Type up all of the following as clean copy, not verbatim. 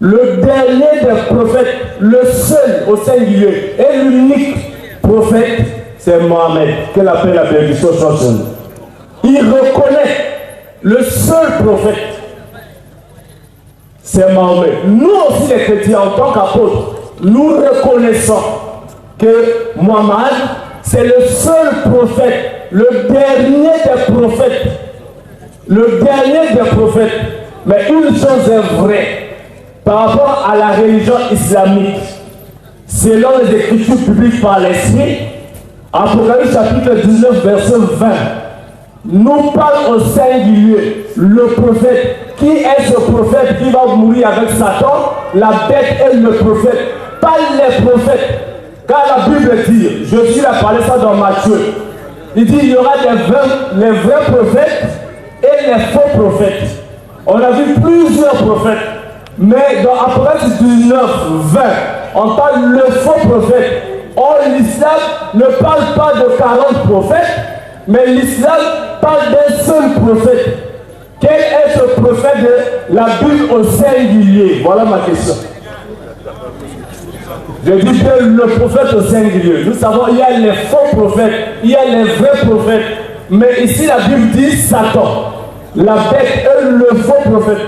le dernier des prophètes, le seul au singulier et l'unique prophète, c'est Mohammed, qu'elle appelle la bénédiction sur son nom. Il reconnaît le seul prophète, c'est Mohammed. Nous aussi les chrétiens, en tant qu'apôtres, nous reconnaissons que Mohammed, c'est le seul prophète, le dernier des prophètes. Le dernier des prophètes. Mais une chose est vraie, par rapport à la religion islamique, selon les écritures publiques par l'Esprit, Apocalypse chapitre 19, verset 20, nous parle au singulier, le prophète. Qui est ce prophète qui va mourir avec Satan? La bête est le prophète, pas les prophètes. Car la Bible dit, Jésus a parlé ça dans Matthieu, il dit il y aura les vrais prophètes et les faux prophètes. On a vu plusieurs prophètes, mais dans Apocalypse 19, 20, on parle le faux prophète. Or, l'islam ne parle pas de 40 prophètes, mais l'islam parle d'un seul prophète. Quel est ce prophète de la Bible au singulier? Voilà ma question. Je dis que le prophète au singulier. Nous savons il y a les faux prophètes, il y a les vrais prophètes. Mais ici la Bible dit Satan. La bête est le faux prophète.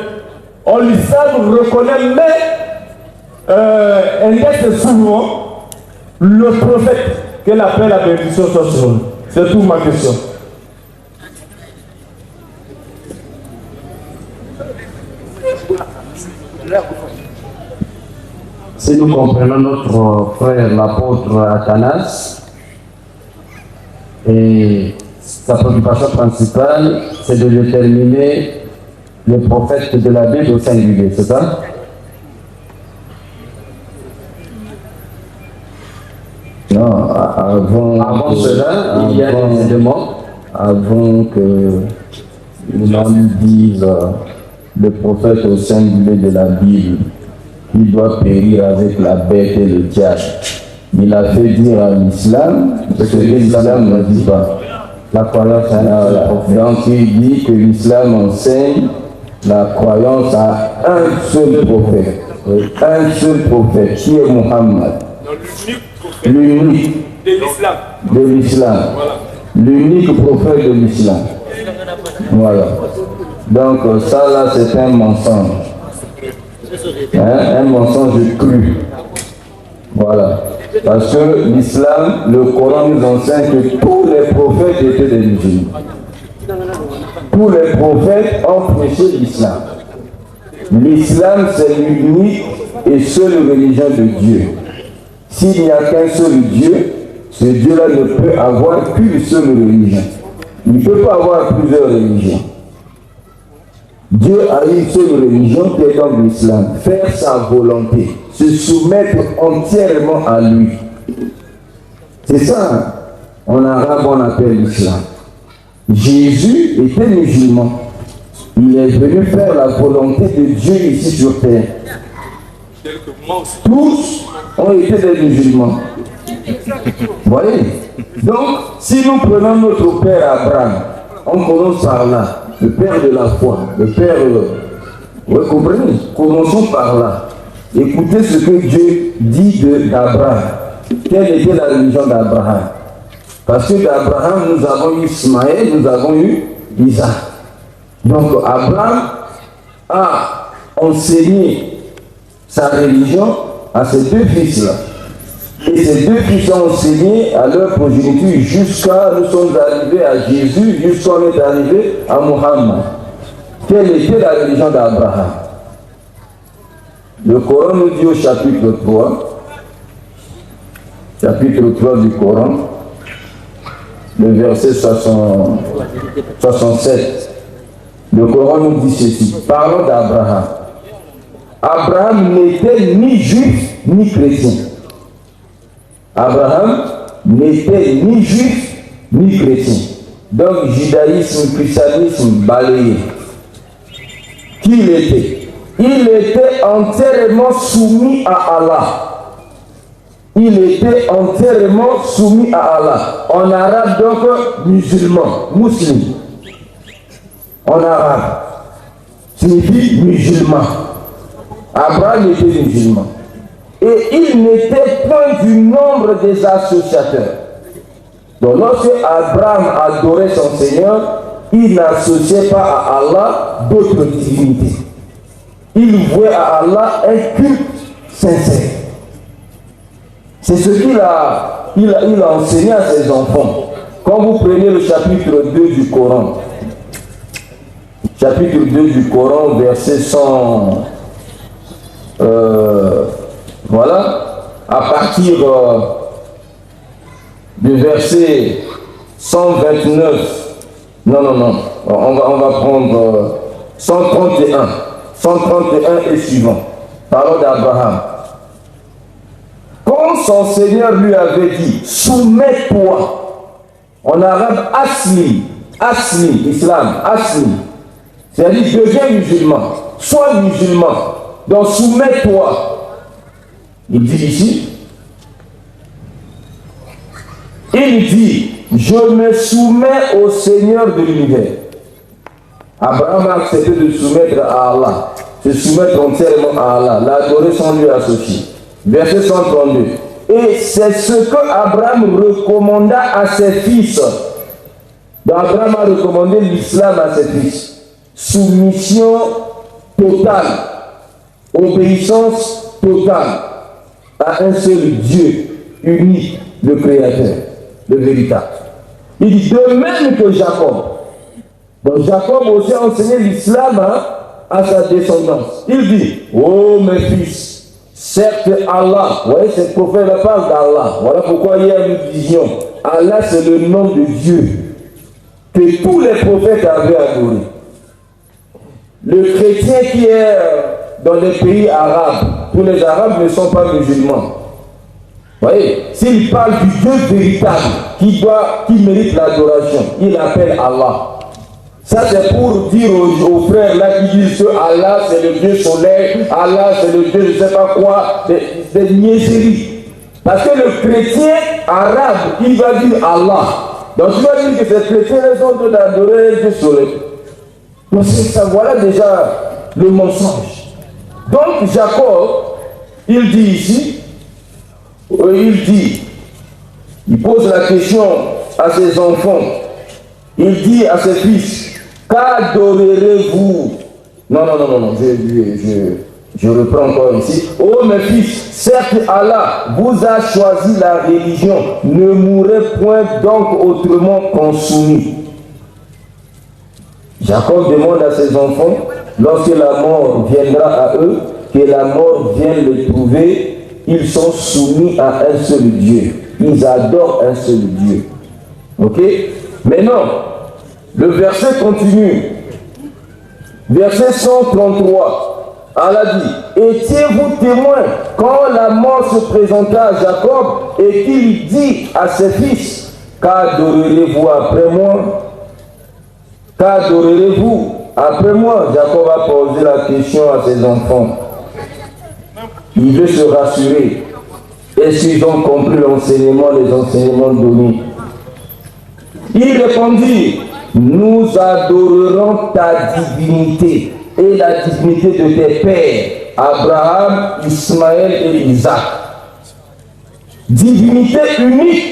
On l'islam reconnaît, mais elle laisse souvent le prophète qu'elle appelle la bénédiction sur son nom. C'est tout ma question. Si nous comprenons notre frère l'apôtre Athanas, et sa préoccupation principale, c'est de déterminer le prophète de la Bible au singulier, c'est ça? Non, avant cela, il y a des éléments. Avant que l'imam dise le prophète au singulier de la Bible, il doit périr avec la bête et le diable. Il a fait dire à l'islam ce que l'islam ne dit pas. La croyance à donc il dit que l'islam enseigne la croyance à un seul prophète. Un seul prophète, qui est Muhammad. L'unique de l'islam. L'unique prophète de l'islam. Voilà. Donc ça là c'est un mensonge. Un mensonge cru. Voilà. Parce que l'islam, le Coran nous enseigne que tous les prophètes étaient des musulmans. Tous les prophètes ont prêché l'islam. L'islam, c'est l'unique et seule religion de Dieu. S'il n'y a qu'un seul Dieu, ce Dieu-là ne peut avoir qu'une seule religion. Il ne peut pas avoir plusieurs religions. Dieu a une seule religion qui est donc l'islam. Faire sa volonté, se soumettre entièrement à lui. C'est ça, en arabe on appelle l'islam. Jésus était musulman. Il est venu faire la volonté de Dieu ici sur terre. Tous ont été des musulmans. Vous voyez? Donc, si nous prenons notre père Abraham, on commence par là. Le père de la foi, le père... Vous comprenez? Commençons par là. Écoutez ce que Dieu dit d'Abraham. Quelle était la religion d'Abraham? Parce que d'Abraham, nous avons eu Ismaël, nous avons eu Isaac. Donc Abraham a enseigné sa religion à ses deux fils-là. Et ces deux fils ont enseigné à leur progéniture jusqu'à nous sommes arrivés à Jésus, jusqu'à on est arrivé à Muhammad. Quelle était la religion d'Abraham? Le Coran nous dit au chapitre 3 du Coran, le verset 67. Le Coran nous dit ceci. Parlons d'Abraham. Abraham n'était ni juif ni chrétien. Abraham n'était ni juif ni chrétien. Donc, judaïsme, christianisme, balayé. Qui il était? Il était entièrement soumis à Allah. Il était entièrement soumis à Allah. En arabe, donc, musulman, musulman. En arabe, signifie musulman. Abraham était musulman. Et il n'était point du nombre des associateurs. Donc lorsque Abraham adorait son Seigneur, il n'associait pas à Allah d'autres divinités. Il vouait à Allah un culte sincère. C'est ce qu'il a enseigné à ses enfants. Quand vous prenez le chapitre 2 du Coran, chapitre 2 du Coran, verset 100, voilà, à partir du verset 129, non, on va prendre 131 et suivant, parole d'Abraham. Quand son Seigneur lui avait dit, soumets-toi, en arabe, aslim, islam, aslim, c'est-à-dire deviens musulman, sois musulman, donc soumets-toi. Il dit ici, il dit, je me soumets au Seigneur de l'univers. Abraham a accepté de soumettre à Allah, se soumettre entièrement à Allah, l'adorer sans lui associer. Verset 132. Et c'est ce que Abraham recommanda à ses fils. Donc Abraham a recommandé l'islam à ses fils. Soumission totale, obéissance totale à un seul Dieu, unique, le Créateur, le véritable. Il dit de même que Jacob. Donc Jacob aussi a enseigné l'islam à sa descendance. Il dit, oh mes fils, certes Allah, vous voyez, ce prophète parle d'Allah. Voilà pourquoi il y a une vision. Allah, c'est le nom de Dieu que tous les prophètes avaient adoré. Le chrétien qui est dans les pays arabes, tous les arabes ne sont pas musulmans. Vous voyez, s'il parle du Dieu véritable qui mérite l'adoration, il appelle Allah. Ça c'est pour dire aux frères là qui disent que Allah c'est le Dieu soleil, Allah c'est le Dieu je ne sais pas quoi, des niaiseries. Parce que le chrétien arabe, il va dire Allah. Donc tu vas dire que ces chrétiens sont en train d'adorer le Dieu soleil. Donc ça, voilà déjà le mensonge. Donc Jacob, il dit ici, il pose la question à ses enfants, il dit à ses fils, qu'adorerez-vous? Non, je reprends encore ici. Oh mes fils, certes Allah vous a choisi la religion, ne mourrez point donc autrement qu'en soumis. Jacob demande à ses enfants, lorsque la mort viendra à eux, que la mort vienne les trouver, ils sont soumis à un seul Dieu. Ils adorent un seul Dieu. Ok? Maintenant, le verset continue. Verset 133. Allah dit, étiez-vous témoins quand la mort se présenta à Jacob et qu'il dit à ses fils, qu'adorerez-vous après moi? Qu'adorerez-vous après moi? Jacob a posé la question à ses enfants. Il veut se rassurer. Est-ce qu'ils ont compris les enseignements donnés? Il répondit, nous adorerons ta divinité et la divinité de tes pères, Abraham, Ismaël et Isaac. Divinité unique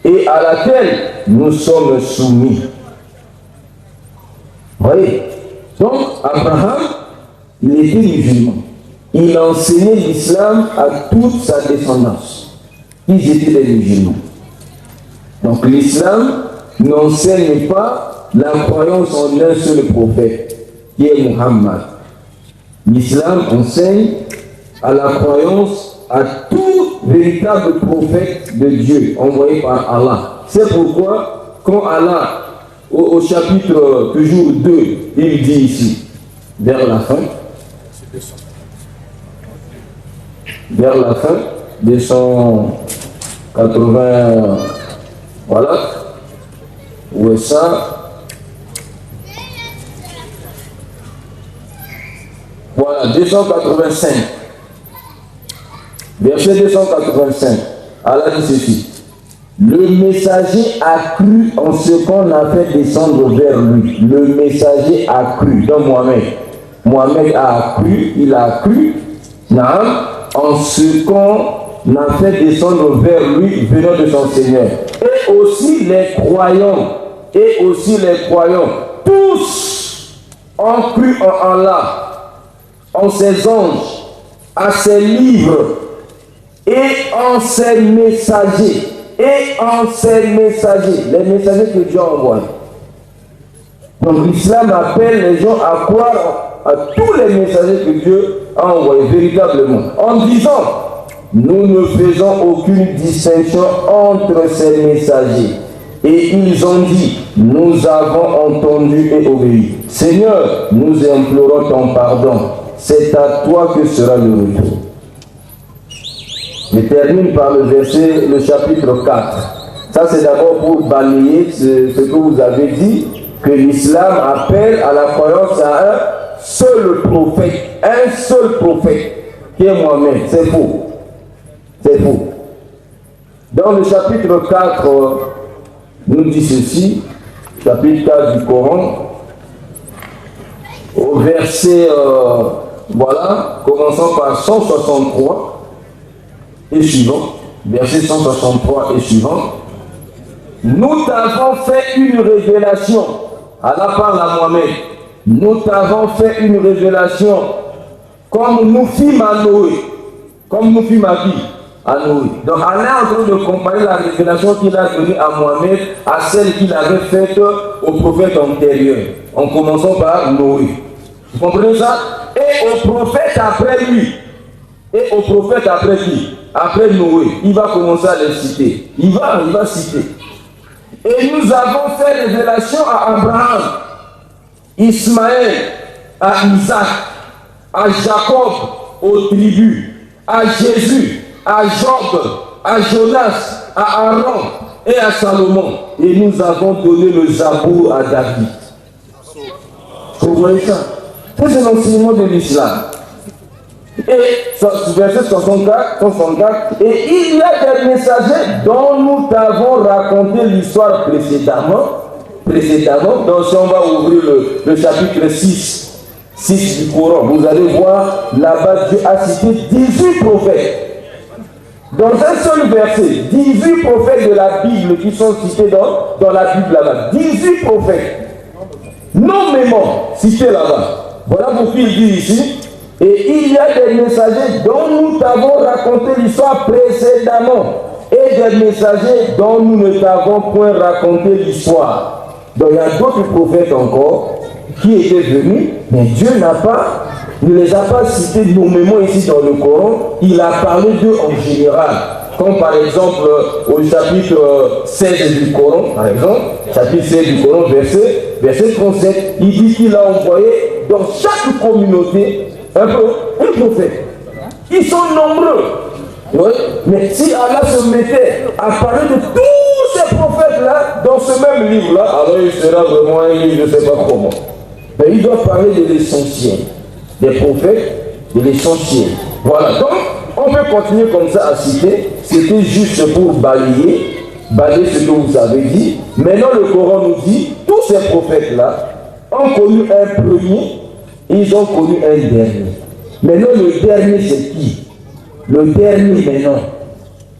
et à laquelle nous sommes soumis. Vous voyez? Donc, Abraham, il était musulman. Il a enseigné l'islam à toute sa descendance. Ils étaient des musulmans. Donc, l'islam n'enseigne pas la croyance en un seul prophète, qui est Muhammad. L'islam enseigne à la croyance à tout véritable prophète de Dieu envoyé par Allah. C'est pourquoi, quand Allah, au chapitre toujours 2, il dit ici, vers la fin, 280, voilà, où est ça? Voilà, 285. Verset 285. Allah dit ceci. Le messager a cru en ce qu'on a fait descendre vers lui. Le messager a cru. Donc Mohamed a cru, il a cru en ce qu'on a fait descendre vers lui venant de son Seigneur. Et aussi les croyants, tous ont cru en Allah, en ses anges, à ses livres et en ses messagers. Les messagers que Dieu envoie. Donc l'islam appelle les gens à croire à tous les messagers que Dieu a envoyés véritablement, en disant: nous ne faisons aucune distinction entre ces messagers. Et ils ont dit: nous avons entendu et obéi. Seigneur, nous implorons ton pardon. C'est à toi que sera le retour. Je termine par le chapitre 4. Ça, c'est d'abord pour balayer ce que vous avez dit, que l'islam appelle à la croyance à un seul prophète, qui est Mohammed. C'est faux. Dans le chapitre 4, nous dit ceci, chapitre 4 du Coran, au verset, commençant par 163 et suivant, verset 163 et suivant. Nous t'avons fait une révélation. Allah parle à Mohamed. Nous t'avons fait une révélation comme nous fîmes à Noé. Comme nous fîmes à qui? À Noé. Donc Allah est en train de comparer la révélation qu'il a donnée à Mohamed à celle qu'il avait faite au prophète antérieur, en commençant par Noé. Vous comprenez ça? Et au prophète après lui. Et au prophète après qui? Après Noé. Il va commencer à les citer. Il va citer. Et nous avons fait révélation à Abraham, Ismaël, à Isaac, à Jacob, aux tribus, à Jésus, à Job, à Jonas, à Aaron et à Salomon. Et nous avons donné le Zabour à David. Vous voyez ça? C'est l'enseignement de l'islam. Et verset 64, et il y a des messagers dont nous t'avons raconté l'histoire précédemment. Donc si on va ouvrir le chapitre 6 du Coran, vous allez voir là-bas Dieu a cité 18 prophètes. Dans un seul verset, 18 prophètes de la Bible qui sont cités dans la Bible là-bas. 18 prophètes, nommément cités là-bas. Voilà pourquoi il dit ici: et il y a des messagers dont nous t'avons raconté l'histoire précédemment, et des messagers dont nous ne t'avons point raconté l'histoire. Donc il y a d'autres prophètes encore qui étaient venus, mais Dieu ne les a pas cités nommément ici dans le Coran. Il a parlé d'eux en général. Comme par exemple au chapitre 16 du Coran, par exemple, chapitre 16 du Coran, verset 37, il dit qu'il a envoyé dans chaque communauté un prophète. Ils sont nombreux. Oui. Mais si Allah se mettait à parler de tous ces prophètes-là dans ce même livre-là, alors il sera vraiment un livre, je ne sais pas comment. Mais il doit parler de l'essentiel. Des prophètes, de l'essentiel. Voilà. Donc, on peut continuer comme ça à citer. C'était juste pour balayer ce que vous avez dit. Maintenant, le Coran nous dit, tous ces prophètes-là ont connu un premier, ils ont connu un dernier. Maintenant, le dernier, c'est qui? Le dernier, maintenant.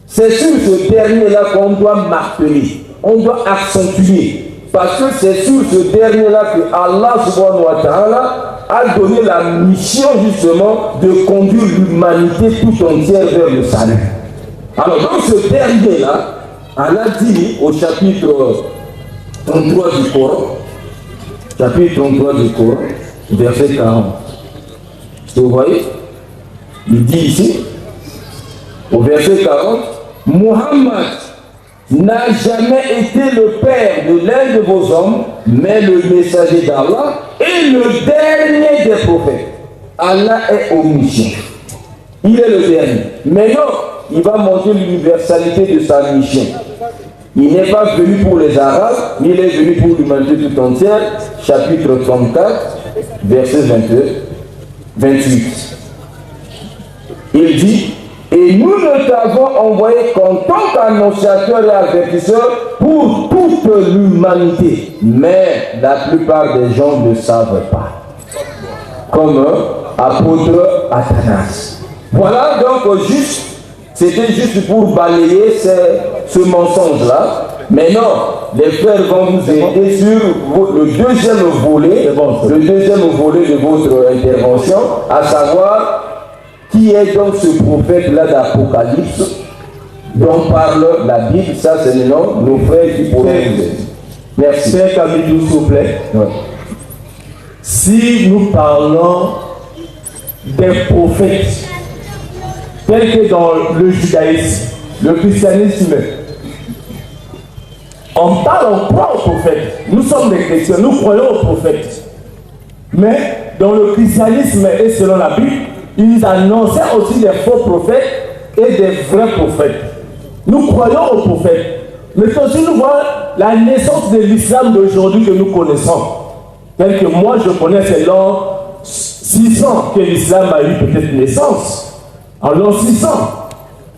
C'est sur ce dernier-là qu'on doit marteler, on doit accentuer. Parce que c'est sur ce dernier-là que Allah subhanahu wa ta'ala a donné la mission justement de conduire l'humanité tout entière vers le salut. Alors dans ce dernier-là, Allah dit au chapitre 33 du Coran, verset 40. Vous voyez? Il dit ici, au verset 40, Muhammad n'a jamais été le père de l'un de vos hommes, mais le messager d'Allah et le dernier des prophètes. Allah est omniscient. Il est le dernier. Maintenant, il va montrer l'universalité de sa mission. Il n'est pas venu pour les Arabes, mais il est venu pour l'humanité tout entière. Chapitre 34, verset 28. Il dit: et nous ne t'avons envoyé qu'en tant qu'annonciateur et avertisseur pour toute l'humanité. Mais la plupart des gens ne savent pas. Comme apôtre Athanas. Voilà, donc c'était juste pour balayer ce mensonge-là. Maintenant, les frères vont vous aider sur le deuxième volet de votre intervention, à savoir qui est donc ce prophète-là d'Apocalypse dont parle la Bible. Ça, c'est le nom, nos frères qui pourront vous aider. Merci. Père Camille, s'il vous plaît. Ouais. Si nous parlons des prophètes, tels que dans le judaïsme, le christianisme, on croit aux prophètes. Nous sommes des chrétiens, nous croyons aux prophètes. Mais dans le christianisme et selon la Bible, ils annonçaient aussi des faux prophètes et des vrais prophètes. Nous croyons aux prophètes. Mais aussi nous voyons la naissance de l'islam d'aujourd'hui que nous connaissons. Tel que moi je connais, c'est l'an 600 que l'islam a eu peut-être naissance. En l'an 600.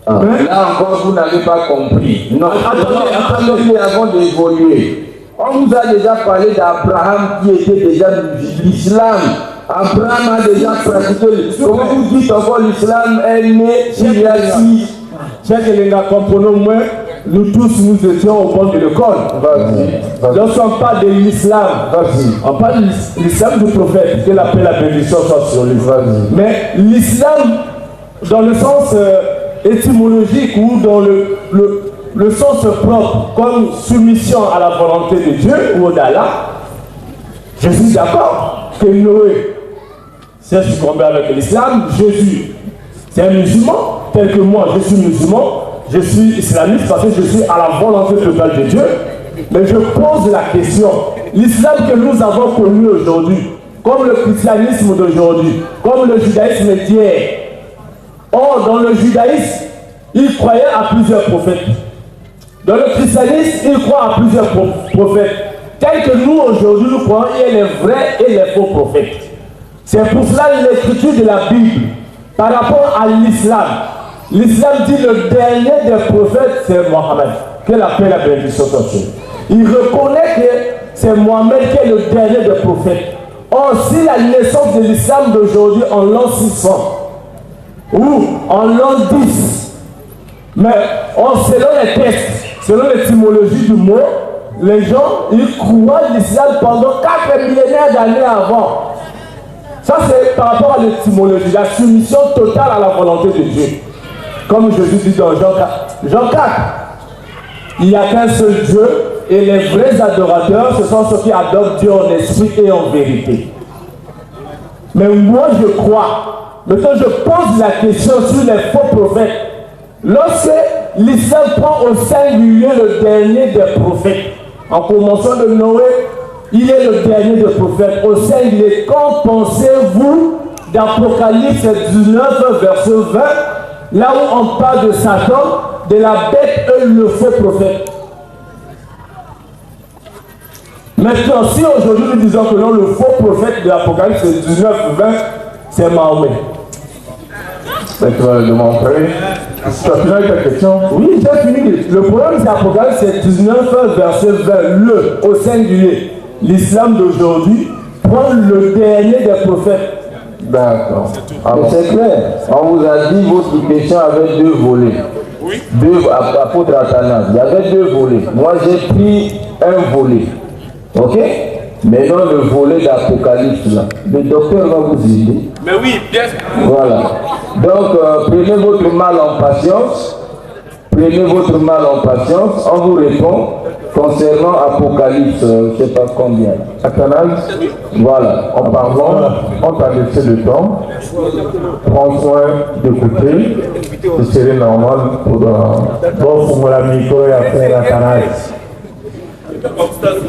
Là encore, vous n'avez pas compris. Non, attendez avant d'évoluer. On vous a déjà parlé d'Abraham qui était déjà de l'islam. Abraham a déjà pratiqué. Comment vous dites encore l'islam est né il y a 6. Chers les gars, comprenons-moi, nous tous nous étions au bord de l'école. Lorsqu'on parle de l'islam, on parle de l'islam du prophète, que la paix et la bénédiction soit sur lui. Mais l'islam, dans le sens étymologique ou dans le sens propre, comme soumission à la volonté de Dieu ou d'Allah, je suis d'accord que Noé s'est succombé avec l'islam. Jésus, c'est un musulman, tel que moi, je suis musulman, je suis islamiste parce que je suis à la volonté totale de Dieu. Mais je pose la question, l'islam que nous avons connu aujourd'hui, comme le christianisme d'aujourd'hui, comme le judaïsme d'hier, or, dans le judaïsme, ils croyaient à plusieurs prophètes. Dans le christianisme, ils croient à plusieurs prophètes. Tels que nous, aujourd'hui, nous croyons qu'il y a les vrais et les faux prophètes. C'est pour cela l'écriture de la Bible, par rapport à l'islam. L'islam dit le dernier des prophètes, c'est Mohammed. Que la paix et la bénédiction soit sur lui. Il reconnaît que c'est Mohammed qui est le dernier des prophètes. Or, si la naissance de l'islam d'aujourd'hui en l'an 600, ou en l'an 10. Mais selon les textes, selon l'étymologie du mot, les gens, ils croient l'islam pendant 4 millénaires d'années avant. Ça, c'est par rapport à l'étymologie, la soumission totale à la volonté de Dieu. Comme Jésus dit dans Jean 4. Jean 4, il n'y a qu'un seul Dieu, et les vrais adorateurs, ce sont ceux qui adorent Dieu en esprit et en vérité. Mais moi, je crois. Maintenant, je pose la question sur les faux prophètes. Lorsque l'islam prend au singulier le dernier des prophètes, en commençant de Noé, il est le dernier des prophètes. Au singulier, qu'en pensez-vous d'Apocalypse 19, verset 20, là où on parle de Satan, de la bête et le faux prophète? Maintenant, si aujourd'hui nous disons que non, le faux prophète de l'Apocalypse 19, 20, c'est Mahomet. Tu vas le montrer. Tu as fini avec ta question? Oui, j'ai fini. Le problème, c'est Apocalypse 19, verset 20. Le, au singulier. L'islam d'aujourd'hui prend le dernier des prophètes. D'accord. C'est clair. On vous a dit votre question avait 2 volets. Oui. Apôtre Athanas. Il y avait 2 volets. Moi, j'ai pris un volet. Ok? Maintenant, le volet d'Apocalypse, là. Le docteur va vous aider. Mais oui, bien sûr. Voilà. Donc, prenez votre mal en patience. Prenez votre mal en patience. On vous répond concernant Apocalypse, je ne sais pas combien. Athanas, voilà. En parlant, on t'a laissé le temps. Prends soin d'écouter. Ce serait normal pour la micro et après Athanas.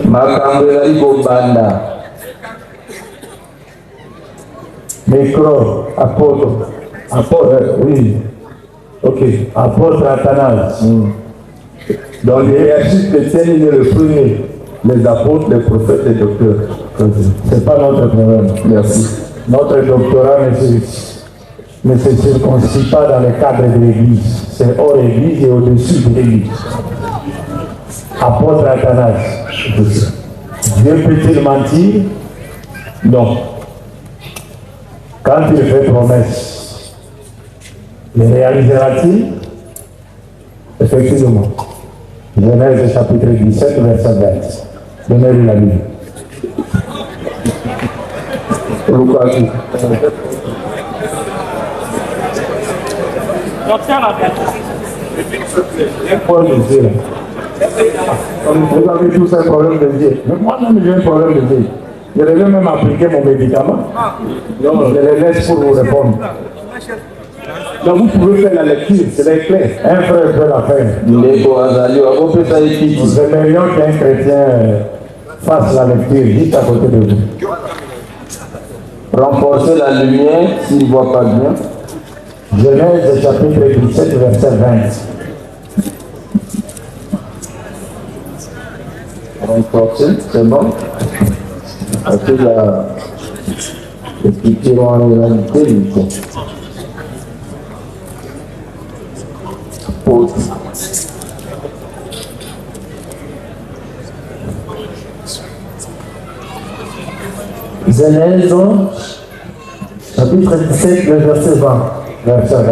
Makambelali Bobanda. Micro, apôtre. Oui. Ok. Apôtre Athanas. Dans les hiérarchies chrétiennes, il est le premier. Les apôtres, les prophètes, les docteurs. Ce n'est pas notre problème. Merci. Notre doctorat ne se circonscrit pas dans le cadre de l'Église. C'est hors Église et au-dessus de l'Église. Apôtre Athanas. Dieu peut-il mentir? Non. Quand il fait promesse, Les réalisera-t-il? Effectivement. Genèse chapitre 17, verset 20. Donnez-lui la Bible. Vous avez tous un problème de vie. Mais moi-même, j'ai un problème de vie. Je devais même appliquer mon médicament. Donc, je les laisse pour vous répondre. Donc, vous pouvez faire la lecture, c'est clair. Un frère peut la faire. Nous aimerions qu'un chrétien fasse la lecture juste à côté de vous. Renforcer la lumière s'il ne voit pas bien. Genèse chapitre 17, verset 20. Renforcer, c'est bon. Parce que les petits ont en réalité. Genèse chapitre 17, le verset 20. Verset 20.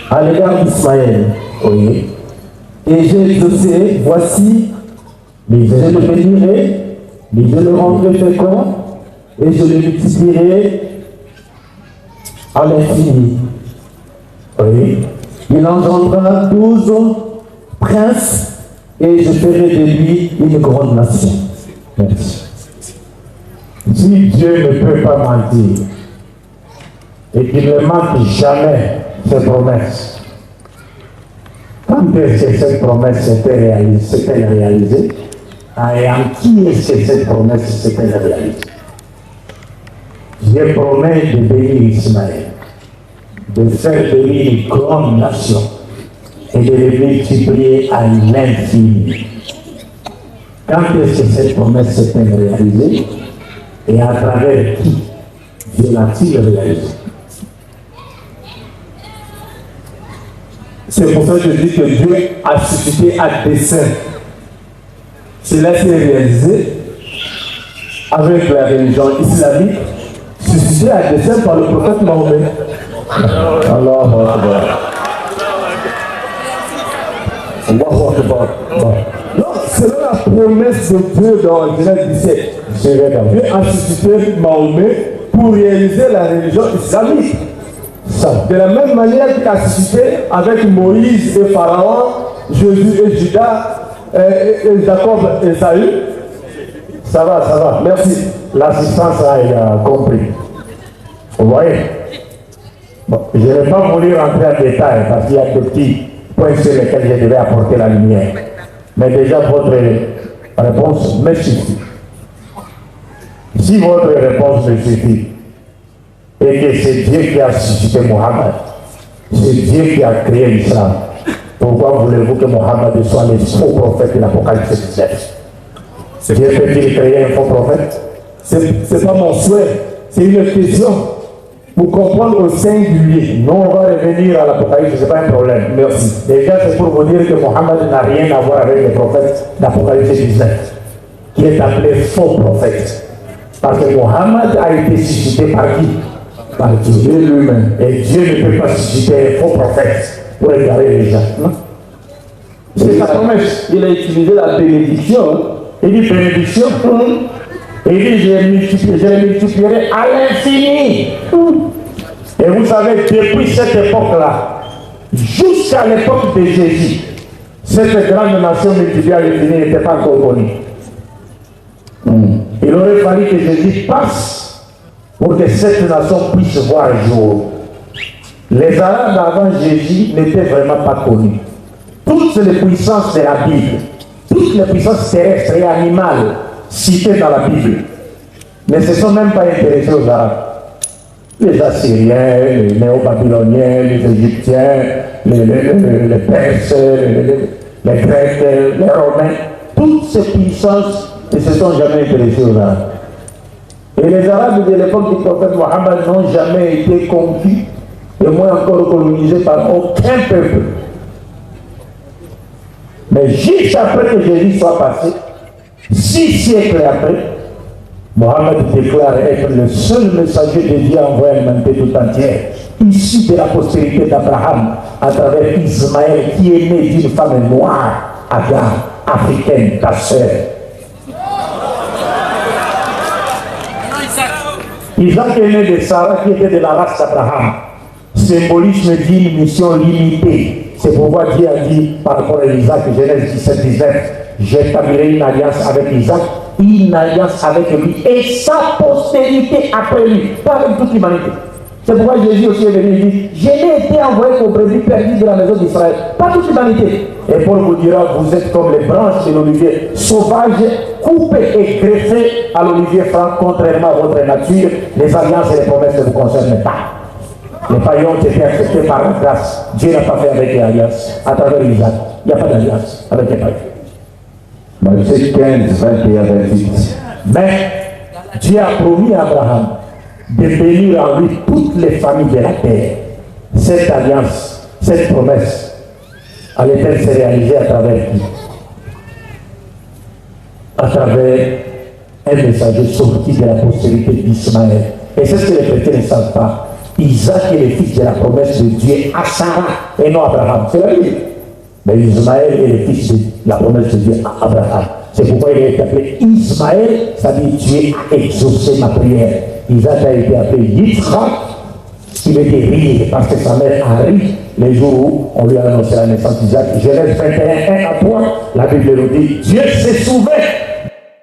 À l'égard d'Ismaël, oui. Et j'ai exaucé, voici, mais je le bénirai, mais je le rendrai fécond, et je le multiplierai à l'infini. Oui. Il engendrera 12 princes, et je ferai de lui une grande nation. Merci. Si Dieu ne peut pas mentir, et qu'il ne manque jamais ses promesses, quand est-ce que cette promesse s'était réalisée? Et en qui est-ce que cette promesse s'était réalisée? Dieu promet de bénir Ismaël, de faire de lui une grande nation et de le multiplier à l'infini. Quand est-ce que cette promesse s'était réalisée? Et à travers qui Dieu l'a-t-il réalisé? C'est pour ça que je dis que Dieu a suscité à dessein. Cela s'est réalisé avec la religion islamique, suscité à dessein par le prophète Mahomet. Alors, selon la promesse de Dieu dans Genèse 17, Dieu a suscité Mahomet pour réaliser la religion islamique. De la même manière qu'il a suscité avec Moïse et Pharaon, Jésus et Judas, et Jacob et Saül. Ça va, merci. L'assistance a compris. Vous voyez? Bon, je ne vais pas voulu rentrer en détail parce qu'il y a des petits points sur lesquels je devais apporter la lumière. Mais déjà, votre réponse me suffit. Si votre réponse me suffit, et que c'est Dieu qui a suscité Mohammed, c'est Dieu qui a créé l'islam, pourquoi voulez-vous que Mohammed soit le faux prophète de l'Apocalypse 19? Dieu peut-il créer un faux prophète? C'est pas mon souhait, c'est une question. Pour comprendre au singulier, nous on va revenir à l'Apocalypse, ce n'est pas un problème. Merci. Déjà, c'est pour vous dire que Mohammed n'a rien à voir avec les prophètes d'Apocalypse 19, qui est appelé faux prophète. Parce que Mohammed a été suscité par qui? Par Dieu lui-même. Et Dieu ne peut pas susciter un faux prophète pour égarer les gens. C'est sa promesse. Il a utilisé la bénédiction. Il dit bénédiction. Il dit je les multiplierai à l'infini. Et vous savez, depuis cette époque-là, jusqu'à l'époque de Jésus, cette grande nation multipliée à l'infini n'était pas encore connue. Il aurait fallu que Jésus passe pour que cette nation puisse voir le jour. Les Arabes avant Jésus n'étaient vraiment pas connus. Toutes les puissances de la Bible, toutes les puissances terrestres et animales citées dans la Bible, ne se sont même pas intéressés aux Arabes. Les Assyriens, les Néo-Babyloniens, les Égyptiens, les Perses, les Grecs, les Romains, toutes ces puissances ne se sont jamais intéressés aux Arabes. Et les Arabes de l'époque du prophète Mohammed n'ont jamais été conquis, et moins encore colonisés par aucun peuple. Mais juste après que Jésus soit passé, 6 siècles après, Mohammed déclare être le seul messager de Dieu envoyé à l'humanité tout entière, issu de la postérité d'Abraham, à travers Ismaël, qui est né d'une femme noire, Agar, africaine, ta sœur. Isaac est né de Sarah, qui était de la race d'Abraham. Symbolisme d'une mission limitée. C'est pourquoi Dieu a dit par rapport à Isaac, Genèse 17, 19, j'établirai une alliance avec Isaac, une alliance avec lui et sa postérité après lui, pas avec toute l'humanité. C'est pourquoi Jésus aussi est venu et dit, je n'ai été envoyé qu'au brebis perdu de la maison d'Israël, pas toute l'humanité. Et Paul vous dira, vous êtes comme les branches de l'olivier sauvage, coupées et greffées à l'olivier franc, contrairement à votre nature. Les alliances et les promesses ne vous concernent pas. Les païens ont été acceptés par la grâce. Dieu n'a pas fait avec les alliances. À travers Isaac, il n'y a pas d'alliance avec les païens. Matthieu 15, 21, 28. Mais Dieu a promis à Abraham de bénir en lui toutes les familles de la terre. Cette alliance, cette promesse, allait-elle se réaliser à travers qui? À travers un messager sorti de la postérité d'Ismaël. Et c'est ce que les chrétiens ne savent pas. Isaac est le fils de la promesse de Dieu à Sarah et non à Abraham. C'est la Bible. Mais Ismaël est le fils de la promesse de Dieu à Abraham. C'est pourquoi il a été appelé Ismaël, c'est-à-dire Dieu a exaucé ma prière. Isaac a été appelé Yitzhak, qui veut dire rire, parce que sa mère a ri les jours où on lui a annoncé la naissance d'Isaac. Genèse 21, 1 à 3, la Bible nous dit, Dieu s'est souvenu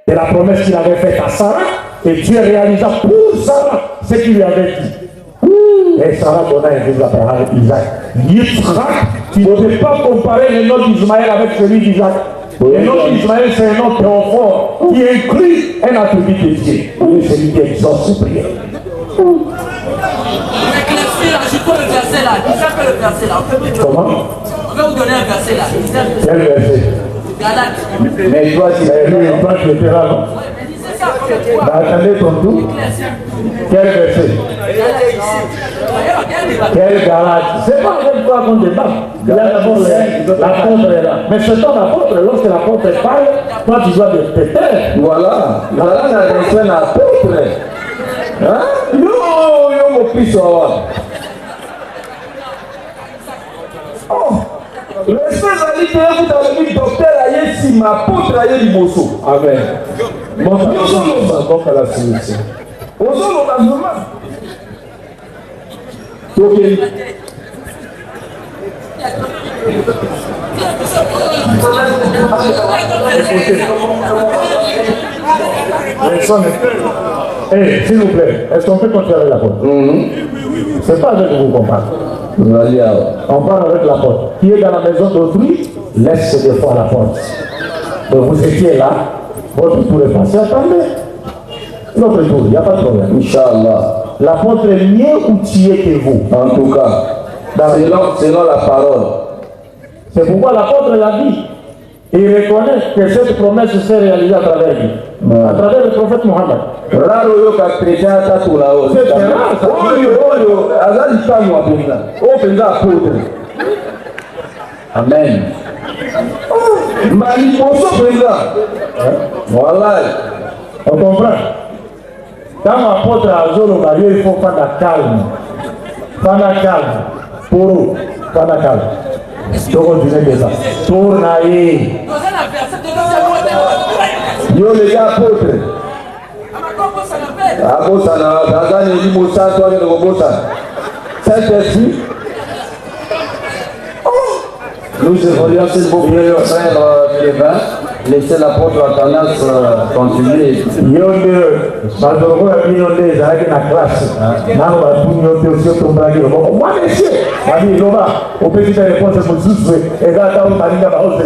de la promesse qu'il avait faite à Sarah, et Dieu réalisa pour Sarah ce qu'il lui avait dit. Et Sarah donna un fils d'Abraham, Isaac. Yitzhak, tu ne peux pas comparer le nom d'Ismaël avec celui d'Isaac. Le nom d'Ismaël, c'est un nom théophore qui inclut un attribut de Dieu. C'est celui qui exauce ses prières. Comment? On va vous donner un verset là. Quel verset? Galate. Mais toi, tu étais là, non? Attendez ton tour. Quel verset? Quel Galate? C'est pas avec toi qu'on débat. Il y a d'abord l'apôtre est là. Mais c'est ton apôtre, lorsque l'apôtre parle, toi tu dois te taire. Voilà. Voilà un apôtre. Hein? Yo, mon fils. Oh. Le spécialité, vous avez dit docteur Aye Sima, apôtre Aye Limoso. Amen. Mon Dieu, on va la solution. On s'en va dans Ok. Hey, s'il vous plaît, est-ce qu'on peut continuer avec la porte? C'est pas avec vous qu'on parle. On parle avec la porte. Qui est dans la maison d'autrui, laisse des fois la porte. Donc vous étiez là, votre tour est passé, attendez. Notre tour, il n'y a pas de problème. Inch'Allah. La porte est mieux outillée que vous. En tout cas, selon la parole. C'est pourquoi l'apôtre l'a dit. Et il reconnaît que cette promesse s'est réalisée à travers lui. À travers le prophète Mohammed. C'est rare ça. Amen. Voilà. On comprend. Quand l'apôtre a Zolo Mario, il faut faire la calme. Faire la calme. Pour eux, faire la calme. Tournaï. Yo les gars apôtres. Nous évoluons s'il vous plaît, frère Lévin. Laissez l'apôtre Athanas continuer. Yo Badoro a mis les avec la classe. Now on a tout noté aussi au Brasil. Moi monsieur, Mami Loma, au petit réponse pour tous et là on a dit là haute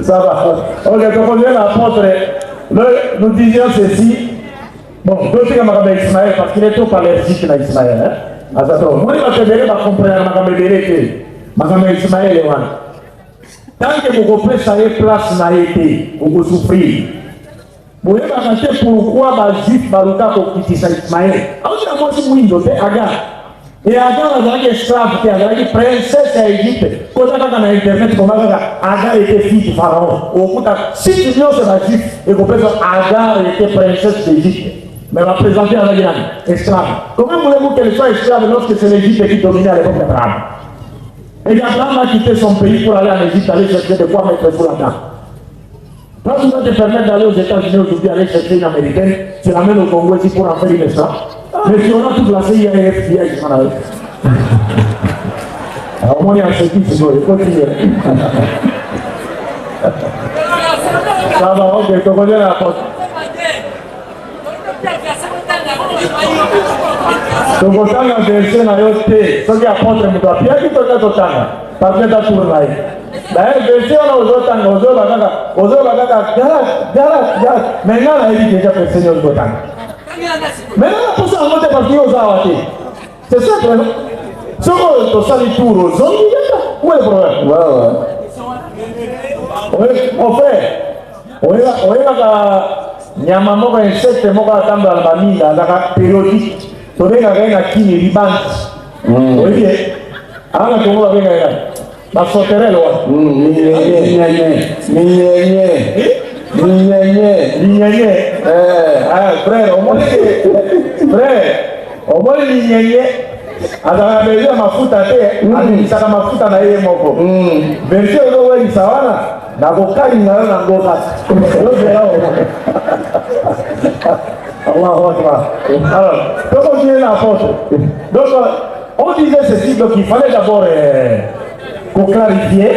ça va. Ok, donc on vient l'apôtre. Nous disions ceci. Bon, d'autres comme Rabbi Ismaël parce qu'il est trop allergique à Ismaël. Hein. Attends, moi je vais te dire ma comprendre ma Rabbi Ismaël est loin. Tant que vous comprenez ça est place n'a été, vous souffrir. Vous voyez pourquoi les Juifs Baruta pour quitter Ismaël. Alors moi je suis Windows, Agar. Et Adam a esclave qui a dit princesse à Égypte. Quand on a internet, comment Agar était fille du pharaon. Si tu viens sur la juif, et qu'on peut dire Agar était princesse d'Égypte. Mais on va présenter un esclave. Comment voulez-vous qu'elle soit esclave lorsque c'est l'Égypte qui dominait à l'époque d'Abraham? Et Abraham a quitté son pays pour aller en Égypte, aller chercher de quoi mettre sous la dent. Quand tu vas te permettre d'aller aux États-Unis aujourd'hui, aller chercher une américaine, tu l'amènes au Congo ici pour en faire une esclave. Mais si on a toute la CIA et FBI qui s'en arrive. Alors moi, il y a un séquille, c'est bon, il faut continuer. Ça va, ok, tu connais la porte. Tokotanga verset na yote, soki apôtre mutu apiaki toka totanga, parce que ta tour là. D'ailleurs verset on a ozoba kaka, maintenant on a dit déjà que le Seigneur totanga. Maintenant on pose en mode parce que ozawa te. C'est ça vraiment. Soko to sali tour ozongi où est le problème? Ouais. Mon frère, on est là nyama moko insecte moko atamba na bamina azaka périodique. Tobenga gaina kini libanti. Oye. Ana tongo benga gaina. Ba soterelo wa. Minyenye. Frère, au moins minyenye. Azaka beja mafuta te, alisaka mafuta na yeye moko. Version ndio wewe sawana. Na kokali na ngoka. Allahu Akbar. Alors, donc on vient l'apôtre. Donc, on disait ceci, donc il fallait d'abord clarifier,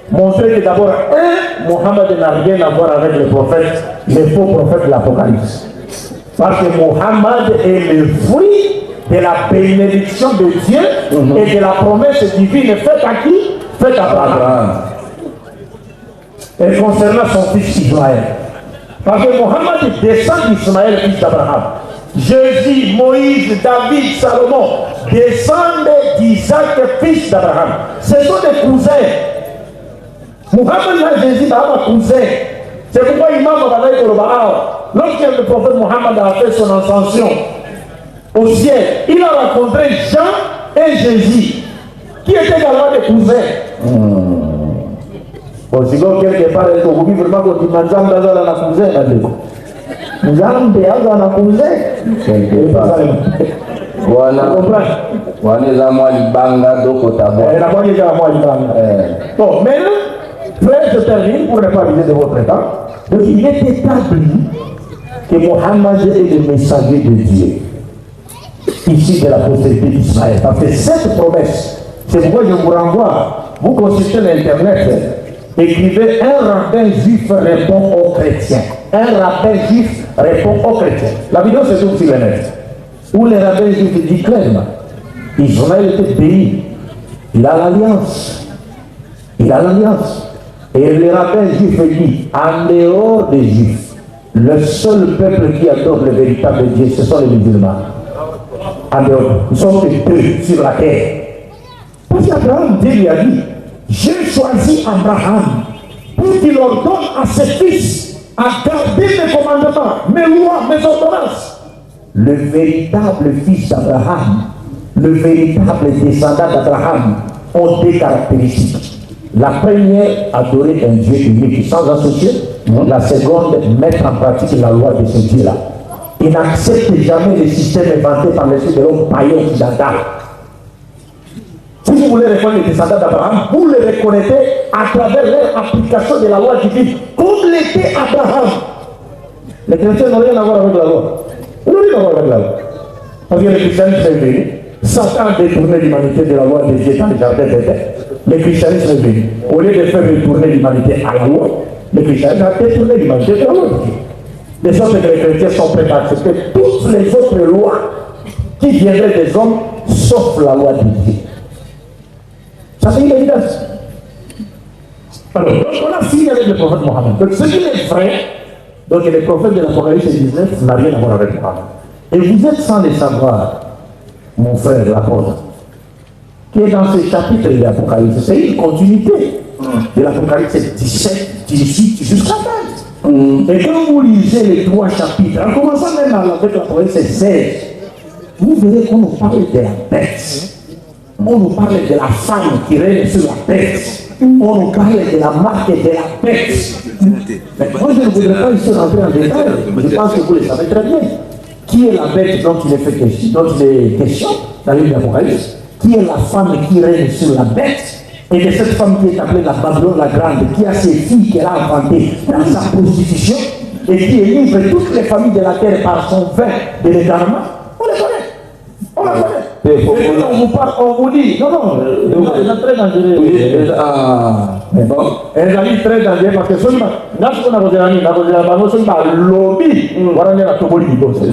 montrer que d'abord, Mohammed n'a rien à voir avec les prophètes, les faux prophètes de l'Apocalypse. Parce que Mohammed est le fruit de la bénédiction de Dieu et de la promesse divine faite à qui? Faite à Abraham. Et concernant son fils Israël. Parce que Mohammed descend d'Ismaël, fils d'Abraham. Jésus, Moïse, David, Salomon descendent d'Isaac, fils d'Abraham. Ce sont des cousins. Mohammed et Jésus, un cousin. C'est pourquoi Imam Abalaï Kolobaal, lorsque le prophète Mohammed a fait son ascension au ciel, il a rencontré Jean et Jésus, qui étaient également des cousins. Bon, si vous quelque part, il faut vivre vraiment quand tu manges dans la cousin. Nous allons bien dans la cousin. Voilà. Voilà, moi, il banga d'eau d'abord. La bonne idée à moi, il banga. Bon, maintenant, frère, je termine pour ne pas viser de votre temps. Donc, il est établi que Mohammed est le messager de Dieu, ici de la postérité d'Israël. Parce que cette promesse, c'est pourquoi je vous renvoie, vous consultez l'Internet. Écrivez un rabbin juif répond aux chrétiens. Un rabbin juif répond aux chrétiens. La vidéo se trouve sur le net. Où les rabbins juifs disent clairement Israël était béni. Il a l'alliance. Il a l'alliance. Et les rabbins juifs disent en dehors des juifs, le seul peuple qui adore le véritable Dieu, ce sont les musulmans. En dehors. Nous sommes que deux sur la terre. Parce qu'Abraham, Dieu lui a dit j'ai choisi Abraham pour qu'il ordonne à ses fils à garder mes commandements, mes lois, mes ordonnances. Le véritable fils d'Abraham, le véritable descendant d'Abraham ont des caractéristiques. La première, adorer un Dieu unique sans associer. La seconde, mettre en pratique la loi de ce Dieu-là. Il n'accepte jamais le système inventé par l'esprit de l'homme païen occidental. Si vous voulez reconnaître les descendants d'Abraham, vous les reconnaissez à travers leur application de la loi divine, comme l'était Abraham. Les chrétiens n'ont rien à voir avec la loi. Ils n'ont rien à voir avec la loi. Parce que les christianistes sont venus, Satan a détourné l'humanité de la loi de Dieu dans le jardin d'Éden. Les christianistes sont venus. Au lieu de faire retourner l'humanité à la loi, les christianistes ont détourné l'humanité de la loi de Dieu. De sorte que les chrétiens sont prêts à accepter toutes les autres lois qui viendraient des hommes, sauf la loi de Dieu. Ça c'est une évidence. Alors, on a fini avec le prophète Mohammed. Donc, ce qui est vrai, donc les prophètes de l'Apocalypse 19 n'a rien à voir avec Mohammed. Et vous êtes sans le savoir, mon frère l'apôtre, qui est dans ce chapitre de l'Apocalypse. C'est une continuité de l'Apocalypse 17, 18 jusqu'à 20. Et quand vous lisez les trois chapitres, en commençant même avec l'Apocalypse 16, vous verrez qu'on nous parle de la bête. On nous parle de la femme qui règne sur la bête. On nous parle de la marque de la bête. Mais moi, je ne voudrais pas ici rentrer en détail. Je pense que vous le savez très bien. Qui est la bête dont il est question dans le livre d'Apocalypse? Qui est la femme qui règne sur la bête? Et de cette femme qui est appelée la Babylone la Grande, qui a ses filles qu'elle a enfantées dans sa prostitution, et qui livre toutes les familles de la terre par son vin de l'égarement, on les connaît. On la connaît. Et on vous parle, on vous dit, non, c'est très dangereux. Mais bon, elle a dit très dangereux parce que seulement,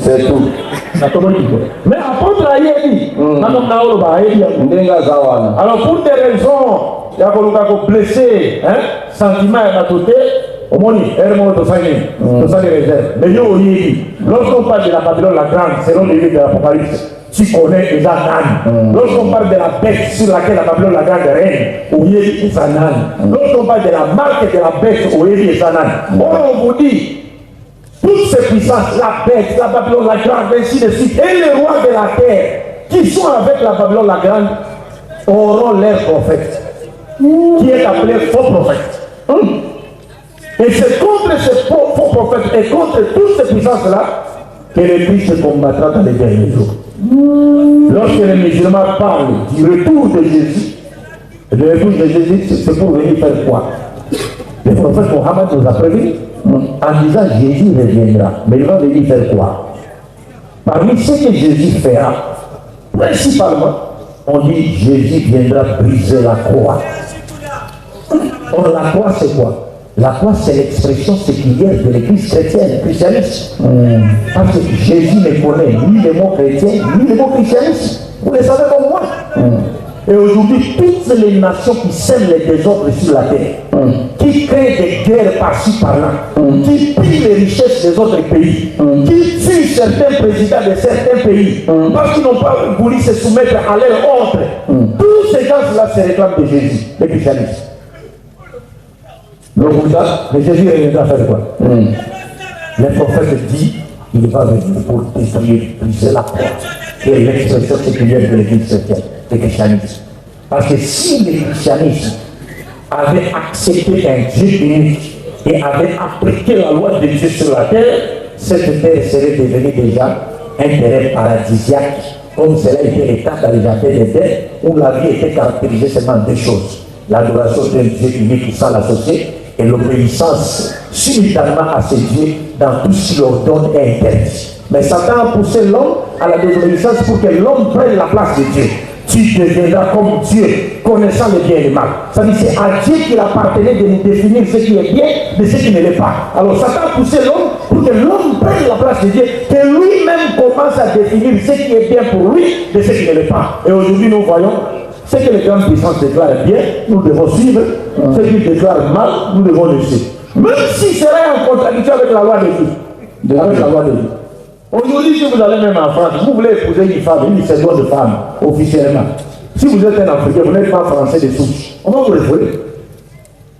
c'est tout. Mais apôtre a dit, alors pour des raisons, il y a blessé, sentiment et matouté, au moins, mais lorsqu'on parle de la Babylone la Grande, selon le livre de l'Apocalypse, tu connais déjà Nan. Lorsqu'on parle de la bête sur laquelle la Babylone la Grande règne, Oyebi est Nan. Lorsqu'on parle de la marque de la bête, Oyebi est Nan. On vous dit, toutes ces puissances, la bête, la Babylone la Grande, ainsi de suite, et les rois de la terre, qui sont avec la Babylone la Grande, auront leur prophète, qui est appelé faux prophète. Et c'est contre ces faux prophètes et contre toutes ces puissances-là que le Christ se combattra dans les derniers jours. Lorsque les musulmans parlent du retour de Jésus, le retour de Jésus, c'est pour venir faire quoi? Le prophète Mohammed nous a prévenu en disant Jésus reviendra. Mais il va venir faire quoi? Parmi ce que Jésus fera, principalement, on dit Jésus viendra briser la croix. Or, la croix, c'est quoi? La croix, c'est l'expression séculière de l'église chrétienne, christianisme. Parce que Jésus ne connaît ni le mot chrétien, ni le mot christianisme. Vous le savez comme moi. Et aujourd'hui, toutes les nations qui sèment les désordres sur la terre, qui créent des guerres par-ci par-là, qui pillent les richesses des autres pays, qui tuent certains présidents de certains pays, parce qu'ils n'ont pas voulu se soumettre à leur ordre, tous ces gens-là se réclament de Jésus, le christianisme. Donc, mais Jésus reviendra faire quoi? Le prophète dit qu'il va venir pour détruire, briser la croix, qui est l'expression séculière de l'église chrétienne, le christianisme. Parce que si le christianisme avait accepté un Dieu unique et avait appliqué la loi de Dieu sur la terre, cette terre serait devenue déjà un terrain paradisiaque, comme cela était le cas dans les jardins d'Éden, où la vie était caractérisée seulement deux choses: l'adoration d'un Dieu unique sans l'associer, et l'obéissance simultanément à ces dieux dans tout ce qu'il ordonne est interdit. Mais Satan a poussé l'homme à la désobéissance pour que l'homme prenne la place de Dieu. Tu deviendras comme Dieu, connaissant le bien et le mal. Ça veut dire c'est à Dieu qu'il appartenait de nous définir ce qui est bien de ce qui ne l'est pas. Alors Satan a poussé l'homme pour que l'homme prenne la place de Dieu, que lui-même commence à définir ce qui est bien pour lui de ce qui ne l'est pas. Et aujourd'hui nous voyons ce que les grandes puissances déclarent bien, nous devons suivre. Ce qu'ils déclarent mal, nous devons laisser. Même si c'est en contradiction avec la loi de Dieu. Avec la loi de Dieu. Aujourd'hui, si vous allez même en France, vous voulez épouser une femme, une seconde femme, officiellement. Si vous êtes un Africain, vous n'êtes pas français de souche, on va vous refouler.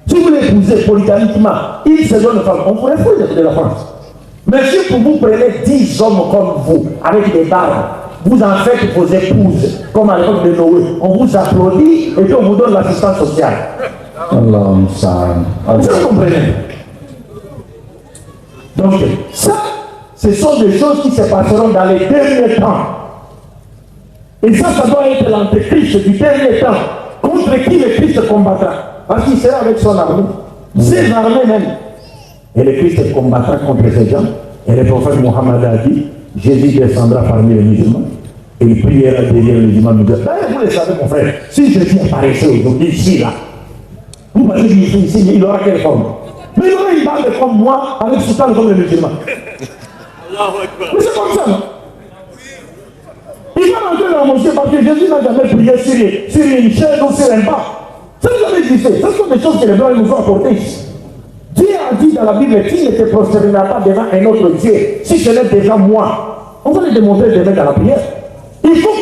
Si vous voulez épouser politiquement une seconde femme, on vous refoule de la France. Mais si vous prenez 10 hommes comme vous, avec des barbes, vous en faites vos épouses, comme à l'époque de Noé, on vous applaudit et puis on vous donne l'assistance sociale. Vous comprenez? Donc, ça, ce sont des choses qui se passeront dans les derniers temps. Et ça doit être l'antéchrist du dernier temps, contre qui le Christ combattra. Parce qu'il sera avec son armée, ses armées même. Et le Christ combattra contre ces gens. Et le prophète Mohammed a dit, Jésus descendra parmi les musulmans. Et il priera derrière les musulmans. Vous le savez, mon frère, si Jésus apparaissait aujourd'hui ici, là, vous pensez qu'il ici, il aura quelle forme? Mais il aura une barbe comme moi, avec soutane comme les musulmans. Mais c'est comme ça, non? Il va rentrer dans mon ciel parce que Jésus n'a jamais prié sur une chaise ou sur un banc. Ça n'a jamais existé. Ce sont des choses que les Blancs nous ont apportées ici. Dieu a dit dans la Bible, tu ne te prosterneras pas devant un autre Dieu, si ce n'est déjà moi. On va le démontrer demain dans la prière. Il faut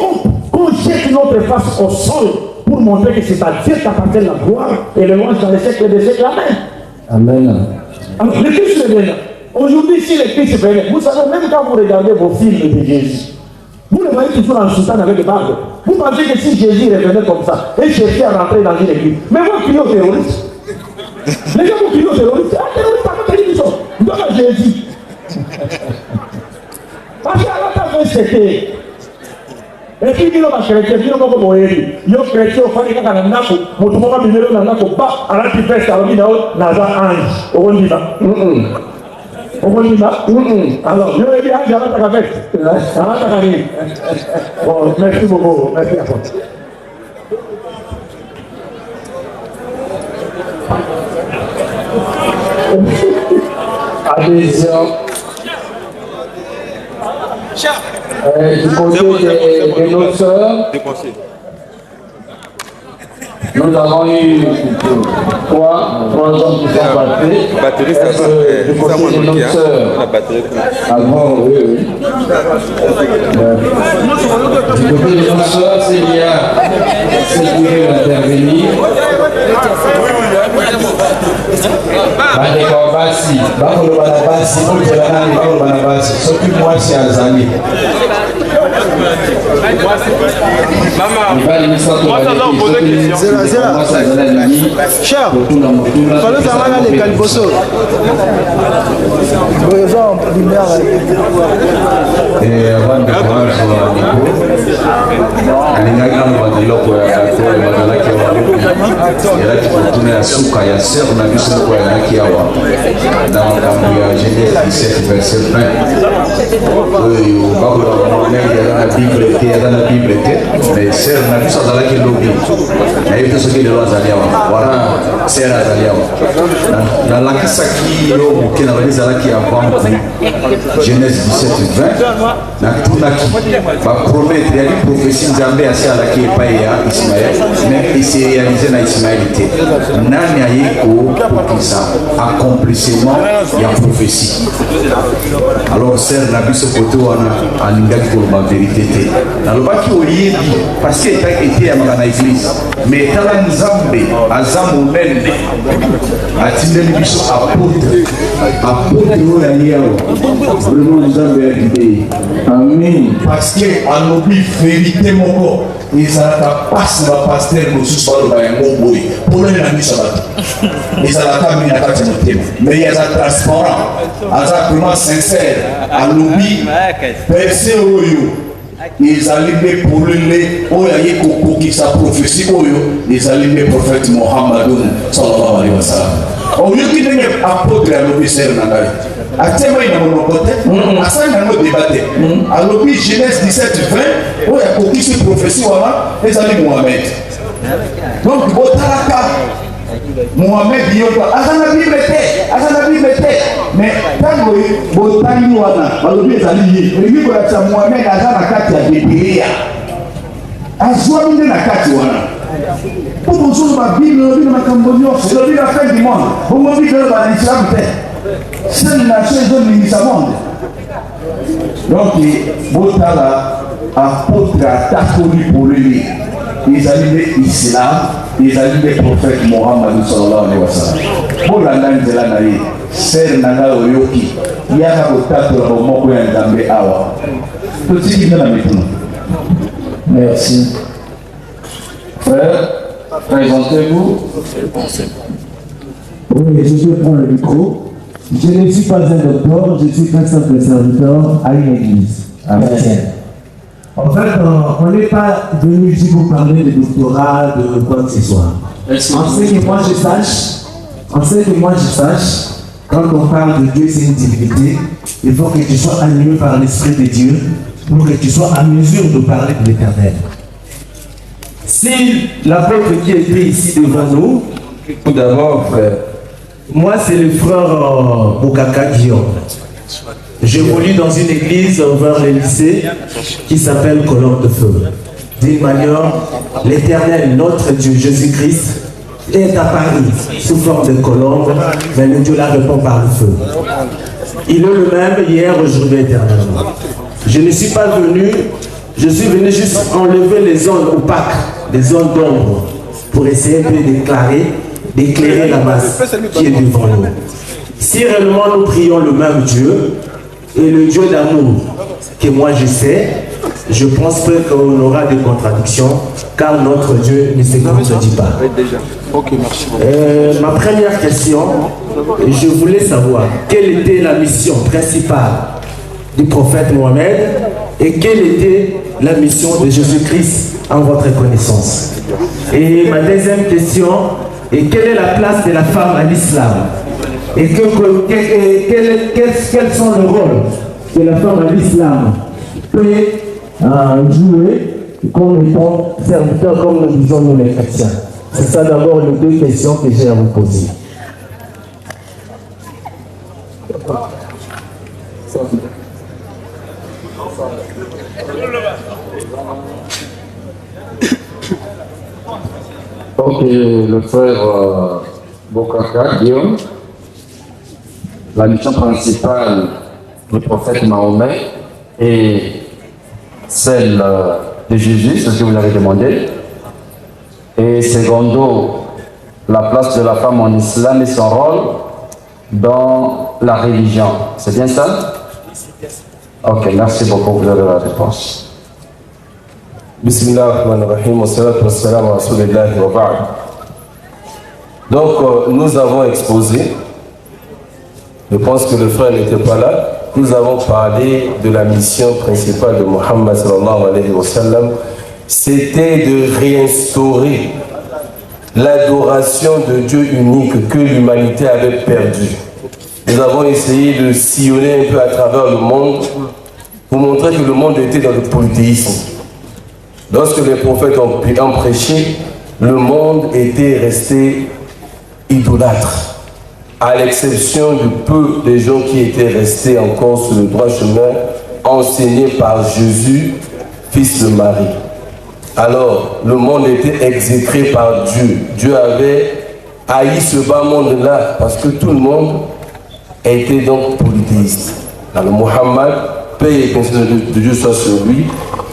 qu'on jette notre face au sol pour montrer que c'est à Dieu qu'appartient la gloire et le louange dans les siècles des siècles. Amen. Amen. Alors, le Christ revient. Aujourd'hui, si le Christ venait, vous savez, même quand vous regardez vos films de Jésus, Vous le voyez toujours en soutane avec des bardes. Vous pensez que si Jésus revenait comme ça et cherchait à rentrer dans une église, mais vous criez aux terroristes. Les gens vous crient aux terroristes. Ah, terroriste, pas de télévision. Donne à Jésus. Parce qu'à la fin, c'était. Et puis, il y a des chrétiens, il y a des chrétiens, il y a des chrétiens, il y a des chrétiens, il y a des alors, je vais dire, bon, merci beaucoup, merci à vous. Adhésion. Du côté de nos sœurs, nous avons eu trois hommes qui sont battus. Du côté de nos sœurs, avant, oui. Du côté de nos sœurs, s'il y a ceux qui veulent intervenir. Bandeko basi, bakolo bana basi, oyo bana lekolo bana basi, soki mwasi azali. Mibali misato baleki, soki mwasi azali alingi, kotuna motuna. Falo zangana le kaliboso. Boyoza en primaire. Avant de commencer au niveau, alingaki na badiloko ya kolo bazalaki awa. Elaki kotuna ya suka ya ser na biso moko yazalaki awa na makambo ya Genèse 17 verset 20 oyo bakoloba monene aza na bible te aza na bible te mais ser na biso azalaki lobi nayebi te soki lelo azali awa wana ser azali awa nalakisaki yo moke na bani ezalaki avant Genèse 17 20 natunaki baprometre yaki prophétie nzambe asi alaki epai ya Ismaël mais eserealize na Ismaël te nani aye kokokisa accomplissement ya prophétie. Alors sœur na biso kote wana alingaki koloba vérité te nalobaki oyebi parce que ete yamaka na église mais tala nzambe aza monene atindeli biso apôtre oyo aye awa vraiment nzambe yakide amen parce que alobi vérité moko ezalaka pasi bapaster mosusu baloba yango boye polele na miso bato ezalaka mingi na kati ya motema mais aza transparent aza vraiment sincère alobi perse oyo ezali nde polele oyo aye kokokisa prophétie oyo ezali nde prophète Mohammadun sallallahu alaihi wasallam oyoki ndenge apôtre alobi ser na ngai atiema ina monoko te asali nango débat te alobi Genèse 17 20 oyo akokisi prophétie wana ezali Mohamed donc botalaka Mohamed yoko aza na bible te mais ntango botangi wana balobi ezali ye elingi kolakisa Mohamed aza na kati ya Biblia azwami nde na kati wana po bozoloba bible elobi na makambo nyonso elobi na fin du monde bongo bible eloba na islam te seule nation ezolingisa monde donc botala apôtre atakoli polele ezali nde islam ezali nde prophète Mohammed sallallahu alaihi wasallam bolanda nzela na ye ser na ngai oyoki yaka kotatola bomoko ya nzambe awa totiki nde na mituna. Merci frère, présentez-vous. Oui, je vais prendre le micro. Je ne suis pas un docteur, je suis un simple serviteur à une église. Amen. En fait, on n'est pas venu ici pour parler de doctorat, de quoi que ce soit. En ce que moi je sache, quand on parle de Dieu, c'est une divinité, il faut que tu sois animé par l'Esprit de Dieu pour que tu sois en mesure de parler de l'Éternel. Si l'apôtre qui est écrit ici devant nous, Tout d'abord, frère, moi c'est le frère Bokaka Guillaume. J'évolue dans une église vers le lycée qui s'appelle Colombe de Feu. D'une manière, l'Éternel, notre Dieu Jésus-Christ, est apparu sous forme de colombe, mais le Dieu la répond par le feu. Il est le même hier, aujourd'hui, éternellement. Je ne suis pas venu, je suis venu juste enlever les zones opaques, les zones d'ombre, pour essayer d'éclairer la masse qui est devant nous. Si réellement nous prions le même Dieu, et le Dieu d'amour que moi je sais, je pense pas qu'on aura des contradictions, car notre Dieu ne se contredit pas. Ma première question, je voulais savoir quelle était la mission principale du prophète Mohammed et quelle était la mission de Jésus-Christ en votre connaissance. Et ma deuxième question est quelle est la place de la femme à l'islam et quels sont les rôles que la femme à l'islam peut jouer comme étant serviteur, comme nous disons nous les chrétiens. C'est ça d'abord les deux questions que j'ai à vous poser. Ok, le frère Bokaka, Guillaume, la mission principale du prophète Mahomet est celle de Jésus, c'est ce que vous avez demandé. Et secondo, la place de la femme en islam et son rôle dans la religion. C'est bien ça? Ok, merci beaucoup, vous avez la réponse. Bismillahirrahmanirrahim, wa salatu wa salam wa rasulillahi wa ba'd. Donc, nous avons exposé, je pense que le frère n'était pas là, nous avons parlé de la mission principale de Muhammad sallallahu alayhi wa sallam, c'était de réinstaurer l'adoration de Dieu unique que l'humanité avait perdue. Nous avons essayé de sillonner un peu à travers le monde pour montrer que le monde était dans le polythéisme. Lorsque les prophètes ont prêché, le monde était resté idolâtre, à l'exception du peu des gens qui étaient restés encore sur le droit chemin, enseignés par Jésus, fils de Marie. Alors, le monde était exécré par Dieu. Dieu avait haï ce bas monde-là, parce que tout le monde était donc polythéiste. Alors, Mohammed, paix et bénédiction de Dieu soit sur lui,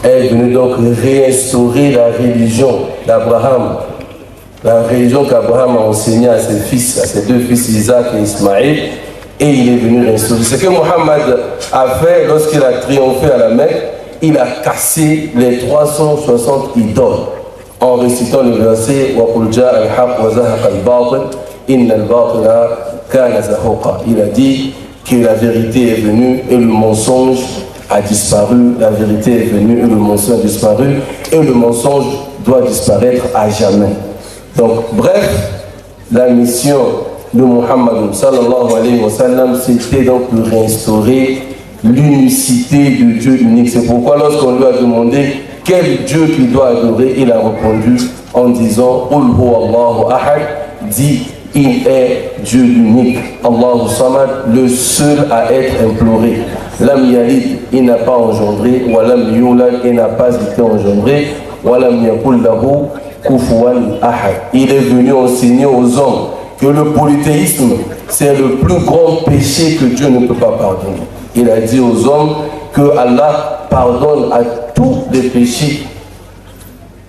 est venu donc réinstaurer la religion d'Abraham, la religion qu'Abraham a enseignée à ses fils, à ses deux fils Isaac et Ismaël, et il est venu réinstaurer. Ce que Mohammed a fait lorsqu'il a triomphé à la Mecque, il a cassé les 360 idoles en récitant le verset il a dit que la vérité est venue et le mensonge a disparu, la vérité est venue et le mensonge a disparu, et le mensonge doit disparaître à jamais. Donc, bref, la mission de Muhammad sallallahu alayhi wa sallam, c'était donc de réinstaurer l'unicité de Dieu unique. C'est pourquoi lorsqu'on lui a demandé quel Dieu qu'il doit adorer, il a répondu en disant Qul huwa Allahu ahad, dit il est Dieu unique, Allahu samad, le seul à être imploré. Lam yalid, il n'a pas engendré, wa lam yulad, il n'a pas été engendré, wa lam yakul lahu kufuwan ahad. Il est venu enseigner aux hommes que le polythéisme, c'est le plus grand péché que Dieu ne peut pas pardonner. Il a dit aux hommes que Allah pardonne à tous les péchés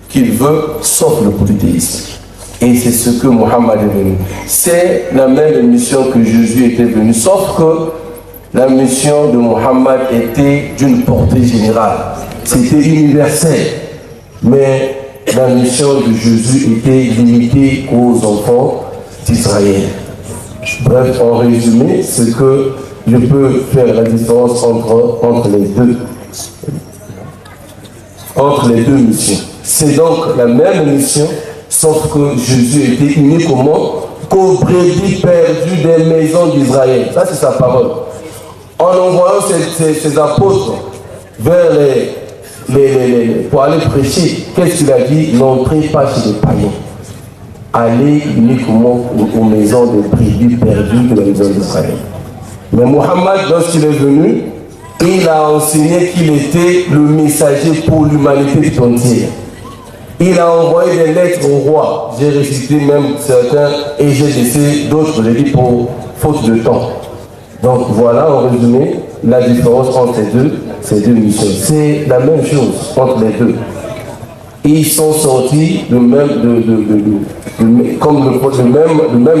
qu'il veut, sauf le polythéisme. Et c'est ce que Mohammed est venu. C'est la même mission que Jésus était venu, sauf que la mission de Mohammed était d'une portée générale. C'était universel. Mais la mission de Jésus était limitée aux enfants d'Israël. Bref, en résumé, c'est que je peux faire la différence entre les deux missions. C'est donc la même mission, sauf que Jésus était uni comment? Qu'aux brebis perdues des maisons d'Israël. Ça, c'est sa parole. En envoyant ses apôtres vers pour aller prêcher, qu'est-ce qu'il a dit? N'entrez pas chez les païens. Allez uniquement aux maisons des brebis perdues de la maison d'Israël. Mais Mohammed, lorsqu'il est venu, il a enseigné qu'il était le messager pour l'humanité tout entière. Il a envoyé des lettres au roi. J'ai récité même certains et j'ai laissé d'autres, j'ai dit pour faute de temps. Donc voilà, en résumé, la différence entre ces deux missions. C'est la même chose entre les deux. Ils sont sortis de même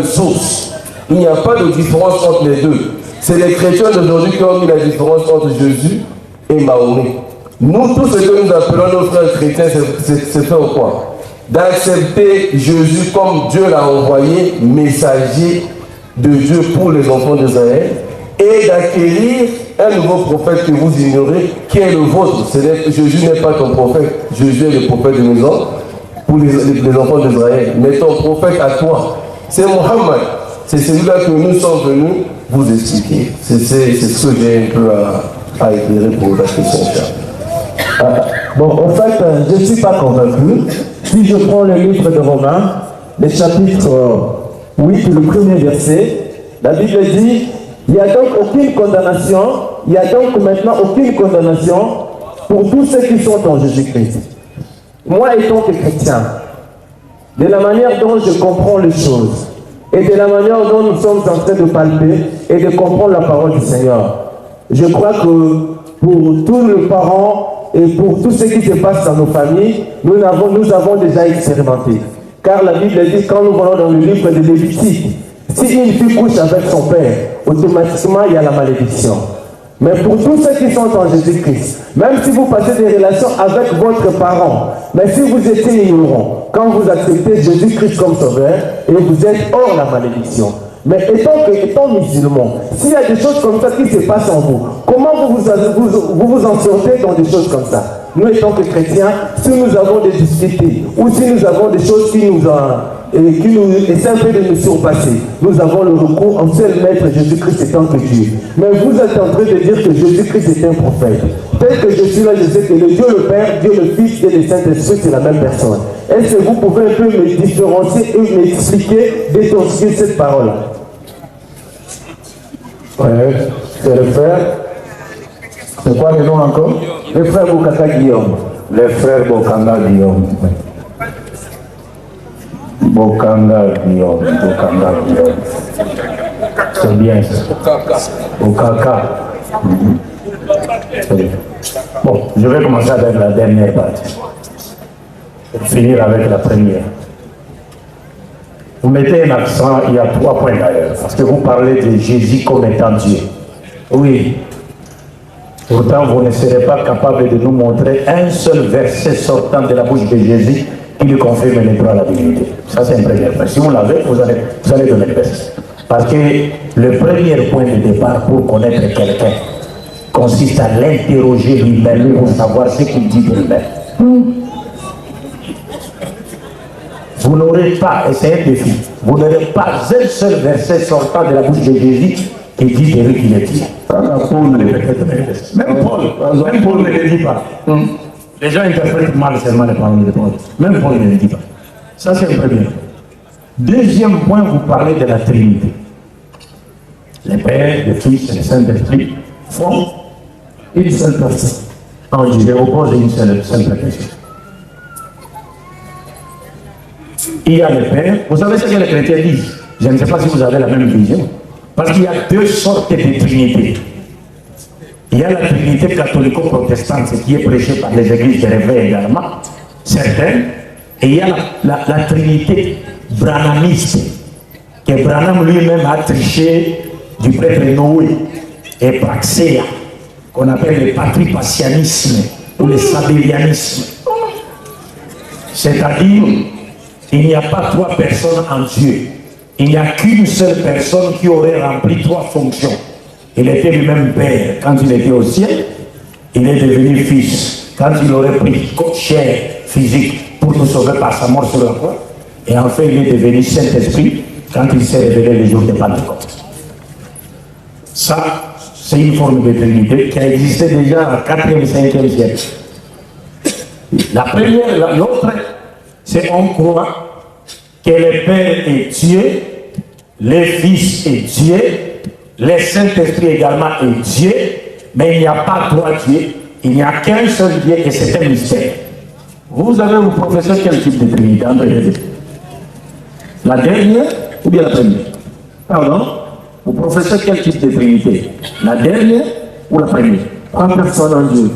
source. Il n'y a pas de différence entre les deux. C'est les chrétiens d'aujourd'hui qui ont mis la différence entre Jésus et Mahomet. Nous, tout ce que nous appelons nos frères chrétiens, c'est faire quoi? D'accepter Jésus comme Dieu l'a envoyé, messager de Dieu pour les enfants d'Israël, et d'acquérir un nouveau prophète que vous ignorez, qui est le vôtre. Jésus n'est pas ton prophète, Jésus est le prophète de maison pour les enfants d'Israël. Mais ton prophète à toi, c'est Mohammed. C'est celui-là que nous sommes venus vous expliquer. C'est ce que j'ai un peu à éclairer pour la question. Bon, en fait, je ne suis pas convaincu. Si je prends le livre de Romains, le chapitre 8, le premier verset, la Bible dit, il n'y a donc aucune condamnation, il n'y a donc maintenant aucune condamnation pour tous ceux qui sont en Jésus-Christ. Moi, étant que chrétien, de la manière dont je comprends les choses, et de la manière dont nous sommes en train de palper et de comprendre la parole du Seigneur, je crois que pour tous les parents et pour tout ce qui se passe dans nos familles, nous avons déjà expérimenté. Car la Bible dit, quand nous voyons dans le livre de Lévitique, si une fille couche avec son père, automatiquement il y a la malédiction. Mais pour tous ceux qui sont en Jésus-Christ, même si vous passez des relations avec votre parent, mais si vous étiez ignorant, quand vous acceptez Jésus-Christ comme sauveur, et vous êtes hors la malédiction. Mais étant musulman, s'il y a des choses comme ça qui se passent en vous, comment vous en sortez dans des choses comme ça? Nous, étant que chrétiens, si nous avons des difficultés, ou si nous avons des choses qui nous essaient un peu de nous surpasser, nous avons le recours au seul maître Jésus-Christ étant que Dieu. Mais vous êtes en train de dire que Jésus-Christ est un prophète. Tel que je suis là, je sais que le Dieu le Père, Dieu le Fils et le Saint-Esprit, c'est la même personne. Est-ce que vous pouvez un peu me différencier et m'expliquer, décortiquer cette parole-là? Oui, c'est le frère. C'est quoi le nom encore? Le frère Bokaka Guillaume. Le frère Bokanga Guillaume. Bokanga Guillaume. C'est bien ça. Bokaka. Bon, je vais commencer avec la dernière partie. Pour finir avec la première. Vous mettez un accent, il y a 3 points d'ailleurs, parce que vous parlez de Jésus comme étant Dieu. Oui. Pourtant, vous ne serez pas capable de nous montrer un seul verset sortant de la bouche de Jésus qui lui confirme les droits à la divinité. Ça, c'est un premier point. Si vous l'avez, vous allez donner le verset. Parce que le premier point de départ pour connaître quelqu'un consiste à l'interroger lui-même pour savoir ce qu'il dit de lui-même. Vous n'aurez pas, et c'est un défi, vous n'aurez pas un seul verset sortant de la bouche de Jésus qui dit de lui qu'il est Dieu. Même Paul ne le dit pas. Les gens interprètent mal seulement les paroles de Paul. Même Paul ne le dit pas. Ça, c'est le premier. Deuxième point, vous parlez de la Trinité. Le Père, le Fils et le Saint-Esprit font une seule personne. En Dieu, je oppose une seule question. Il y a le Père. Vous savez ce que les chrétiens disent? Je ne sais pas si vous avez la même vision. Parce qu'il y a 2 sortes de Trinité. Il y a la Trinité catholico-protestante, qui est prêchée par les églises de réveil également, certaines. Et il y a la Trinité branhamiste, que Branham lui-même a triché du prêtre Noé et Praxéa, qu'on appelle le patripassianisme ou le sabélianisme. C'est-à-dire, il n'y a pas 3 personnes en Dieu. Il n'y a qu'une seule personne qui aurait rempli 3 fonctions. Il était lui-même Père quand il était au ciel. Il est devenu Fils quand il aurait pris chair physique pour nous sauver par sa mort sur la croix. Et enfin, il est devenu Saint-Esprit quand il s'est révélé le jour de Pentecôte. Ça, c'est une forme de Trinité qui a existé déjà au 4e et 5e siècle. La première, l'autre, c'est on croit que le Père est Dieu, le Fils est Dieu, le Saint-Esprit également est Dieu, mais il n'y a pas 3 dieux, il n'y a qu'un seul Dieu et c'est un mystère. Vous avez vous professez quel type de Trinité? La dernière ou bien la première? Pardon? Vous professez quel type de Trinité? La dernière ou la première? 3 personnes en Dieu.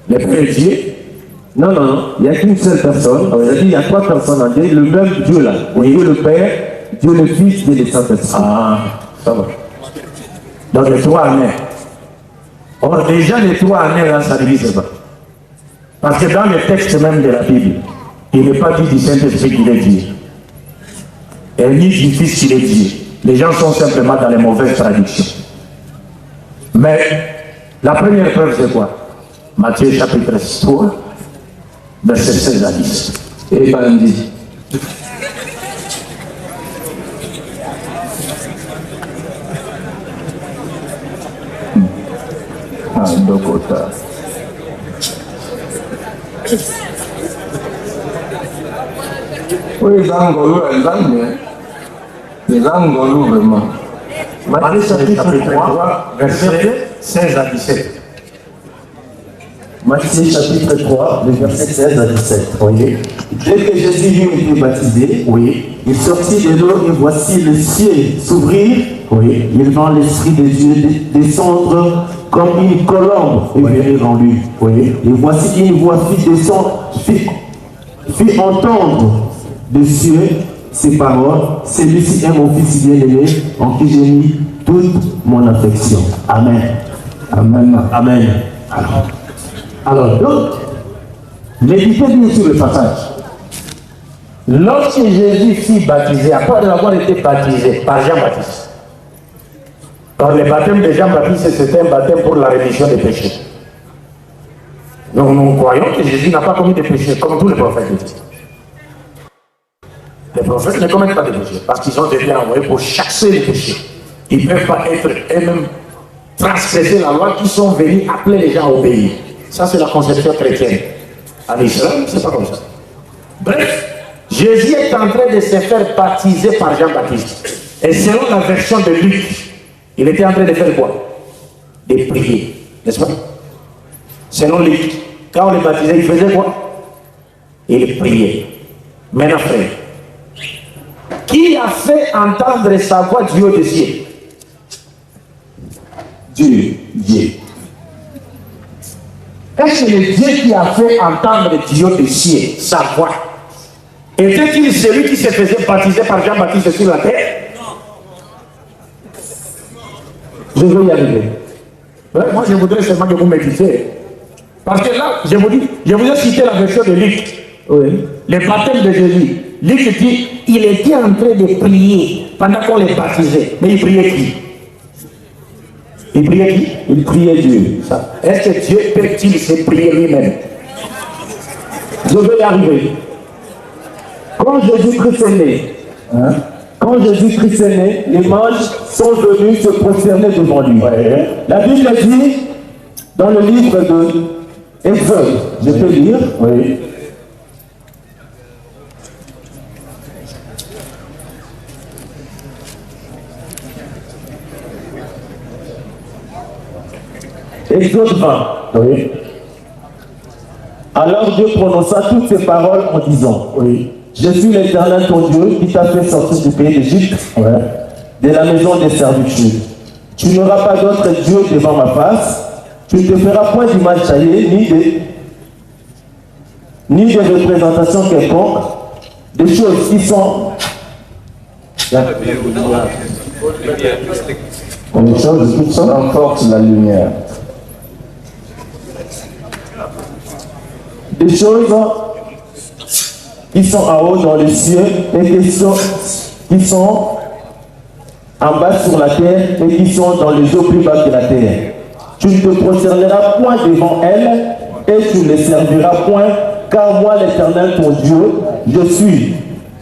Le Père est Dieu? Non, il n'y a qu'une seule personne. Il y a 3 personnes en Dieu, le même Dieu là. Oui. Dieu le Père, Dieu le Fils, Dieu le Saint-Esprit. Ah, ça va. Donc les 3 années. Or déjà les 3 années là, ça ne divise pas. Parce que dans le texte même de la Bible, il n'est pas dit du Saint-Esprit qu'il est Dieu. Et ni du Fils qu'il est Dieu. Les gens sont simplement dans les mauvaises traductions. Mais la première preuve, c'est quoi? Matthieu chapitre 3, verset 16 à 10. Et bandit. Dokota. Oui, les Angolous, vraiment. Matthieu chapitre 3, verset 16 à 17. Matthieu chapitre 3, le verset 16 à 17. Voyez. Dès que Jésus eut été baptisé, oui, il sortit de l'eau et voici le ciel s'ouvrir. Oui, il vit l'Esprit de Dieu descendre comme une colombe et venir en lui. Oui, et voici une voix fit entendre des cieux ces paroles. Celui-ci est mon fils bien-aimé en qui j'ai mis toute mon affection. Amen. Amen. Amen. Alors, donc, méditez bien sur le passage. Lorsque Jésus fut baptisé, après avoir été baptisé par Jean-Baptiste, car le baptême de Jean-Baptiste, c'était un baptême pour la rémission des péchés. Donc nous croyons que Jésus n'a pas commis de péchés, comme tous les prophètes. Les prophètes ne commettent pas de péchés, parce qu'ils ont été envoyés pour chasser les péchés. Ils ne peuvent pas être eux-mêmes transgresser la loi, qui sont venus appeler les gens à obéir. Ça, c'est la conception chrétienne. En Israël, c'est pas comme ça. Bref, Jésus est en train de se faire baptiser par Jean-Baptiste. Et selon la version de Luc, il était en train de faire quoi? De prier, n'est-ce pas? Selon Luc, quand on le baptisait, il faisait quoi? Il priait. Maintenant, frère, qui a fait entendre sa voix du haut des cieux? Dieu. Est-ce que le Dieu qui a fait entendre du haut des cieux sa voix était-il celui qui se faisait baptiser par Jean-Baptiste sur la terre? Je vais y arriver. Ouais, moi, je voudrais seulement que vous m'écoutiez. Parce que là, je vous ai cité la version de Luc. Oui. Le baptême de Jésus. Luc dit, il était en train de prier pendant qu'on les baptisait. Mais il priait qui? Il priait qui? Il priait Dieu. Est-ce que Dieu peut-il se prier lui-même? Je vais y arriver. Quand Jésus-Christ est né, quand Jésus-Christ est né, les mages sont venus se prosterner devant lui. Ouais. La Bible dit, dans le livre de Exode, je peux lire, oui. Exode 20, oui. Alors Dieu prononça toutes ces paroles en disant, oui, je suis l'Éternel ton Dieu qui t'a fait sortir du pays d'Égypte, de la maison des servitudes. Tu n'auras pas d'autre Dieu devant ma face, tu ne te feras point d'image taillée, ni de représentation quelconque, des choses qui sont... Des choses qui renforcent la lumière. Des choses qui sont en haut dans les cieux et qui sont en bas sur la terre et qui sont dans les eaux plus bas que la terre. Tu ne te prosterneras point devant elles et tu ne les serviras point, car moi l'Éternel ton Dieu, je suis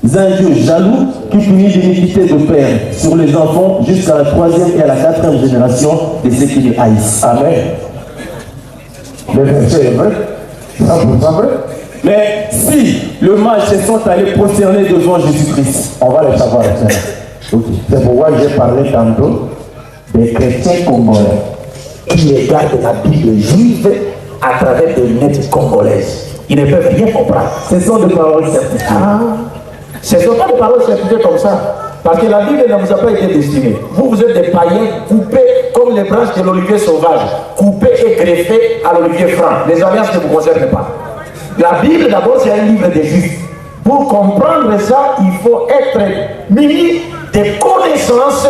un Dieu jaloux qui punit l'iniquité de père sur les enfants jusqu'à la 3e et à la 4e génération de ceux qui les haïssent. Amen. Le verset est vrai. Mais si le mage se sont allés prosterner devant Jésus-Christ, on va le savoir. C'est pourquoi j'ai parlé tantôt des chrétiens congolais qui regardent la Bible juive à travers des lunettes congolaises. Ils ne peuvent rien comprendre. Ce sont des paroles certifiées. Ce ne sont pas des paroles certifiées comme ça. Parce que la Bible ne vous a pas été destinée. Vous êtes des païens coupés comme les branches de l'olivier sauvage, coupés et greffés à l'olivier franc. Les alliances ne vous concernent pas. La Bible, d'abord, c'est un livre des Juifs. Pour comprendre ça, il faut être muni de connaissances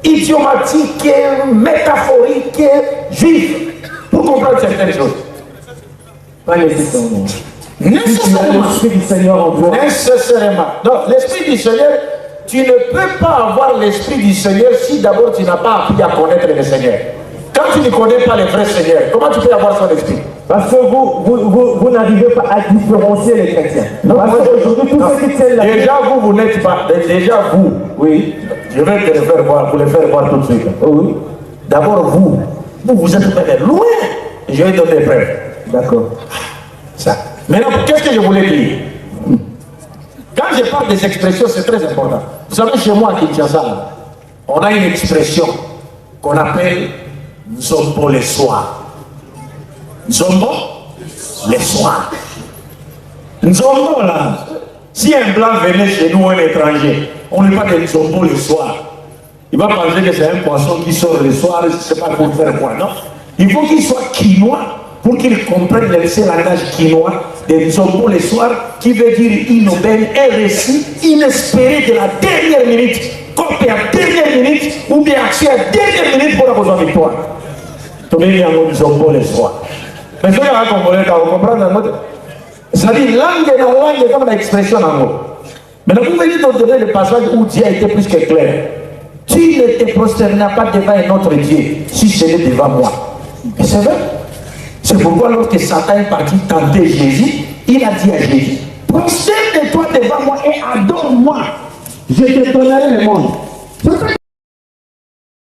idiomatiques, métaphoriques, juives, pour comprendre certaines choses. Pas nécessairement. Nécessairement. L'Esprit du Seigneur en toi. Nécessairement. Donc, l'Esprit du Seigneur, tu ne peux pas avoir l'Esprit du Seigneur si d'abord tu n'as pas appris à connaître le Seigneur. Quand tu ne connais pas le vrai Seigneur, comment tu peux avoir son esprit? Parce que vous n'arrivez pas à différencier les chrétiens. Parce qu'aujourd'hui, tous ceux qui tiennent la déjà vous n'êtes pas. Déjà vous, oui. Je vais te le faire voir, vous le faire voir tout de suite. Oui. D'abord vous êtes même loin. Je vais donner preuve. D'accord. Ça. Maintenant, qu'est-ce que je voulais dire? Quand je parle des expressions, c'est très important. Vous savez, chez moi à Kinshasa, on a une expression qu'on appelle Nzombo le soir. Nzombo le soir. Nzombo là, si un blanc venait chez nous, un étranger, on ne parle pas de Nzombo le soir. Il va penser que c'est un poisson qui sort le soir, je ne sais pas pour faire quoi, non? Il faut qu'il soit quinois pour qu'il comprenne le langage quinois de Nzombo le soir, qui veut dire une aubaine, un récit inespéré de la dernière minute, qu'on fait à dernière minute, ou bien accès à dernière minute pour avoir une victoire. Tu veux dire Nzombo le soir. Mais ce que vous comprenez, c'est-à-dire langue comme l'expression en mot. Maintenant, vous venez de donner le passage où Dieu a été plus que clair. Tu ne te prosterneras pas devant un autre Dieu si ce n'est devant moi. Et c'est vrai. C'est pourquoi lorsque Satan est parti tenter Jésus, il a dit à Jésus, prosterne-toi devant moi et adore-moi. Je te donnerai le monde. C'est ce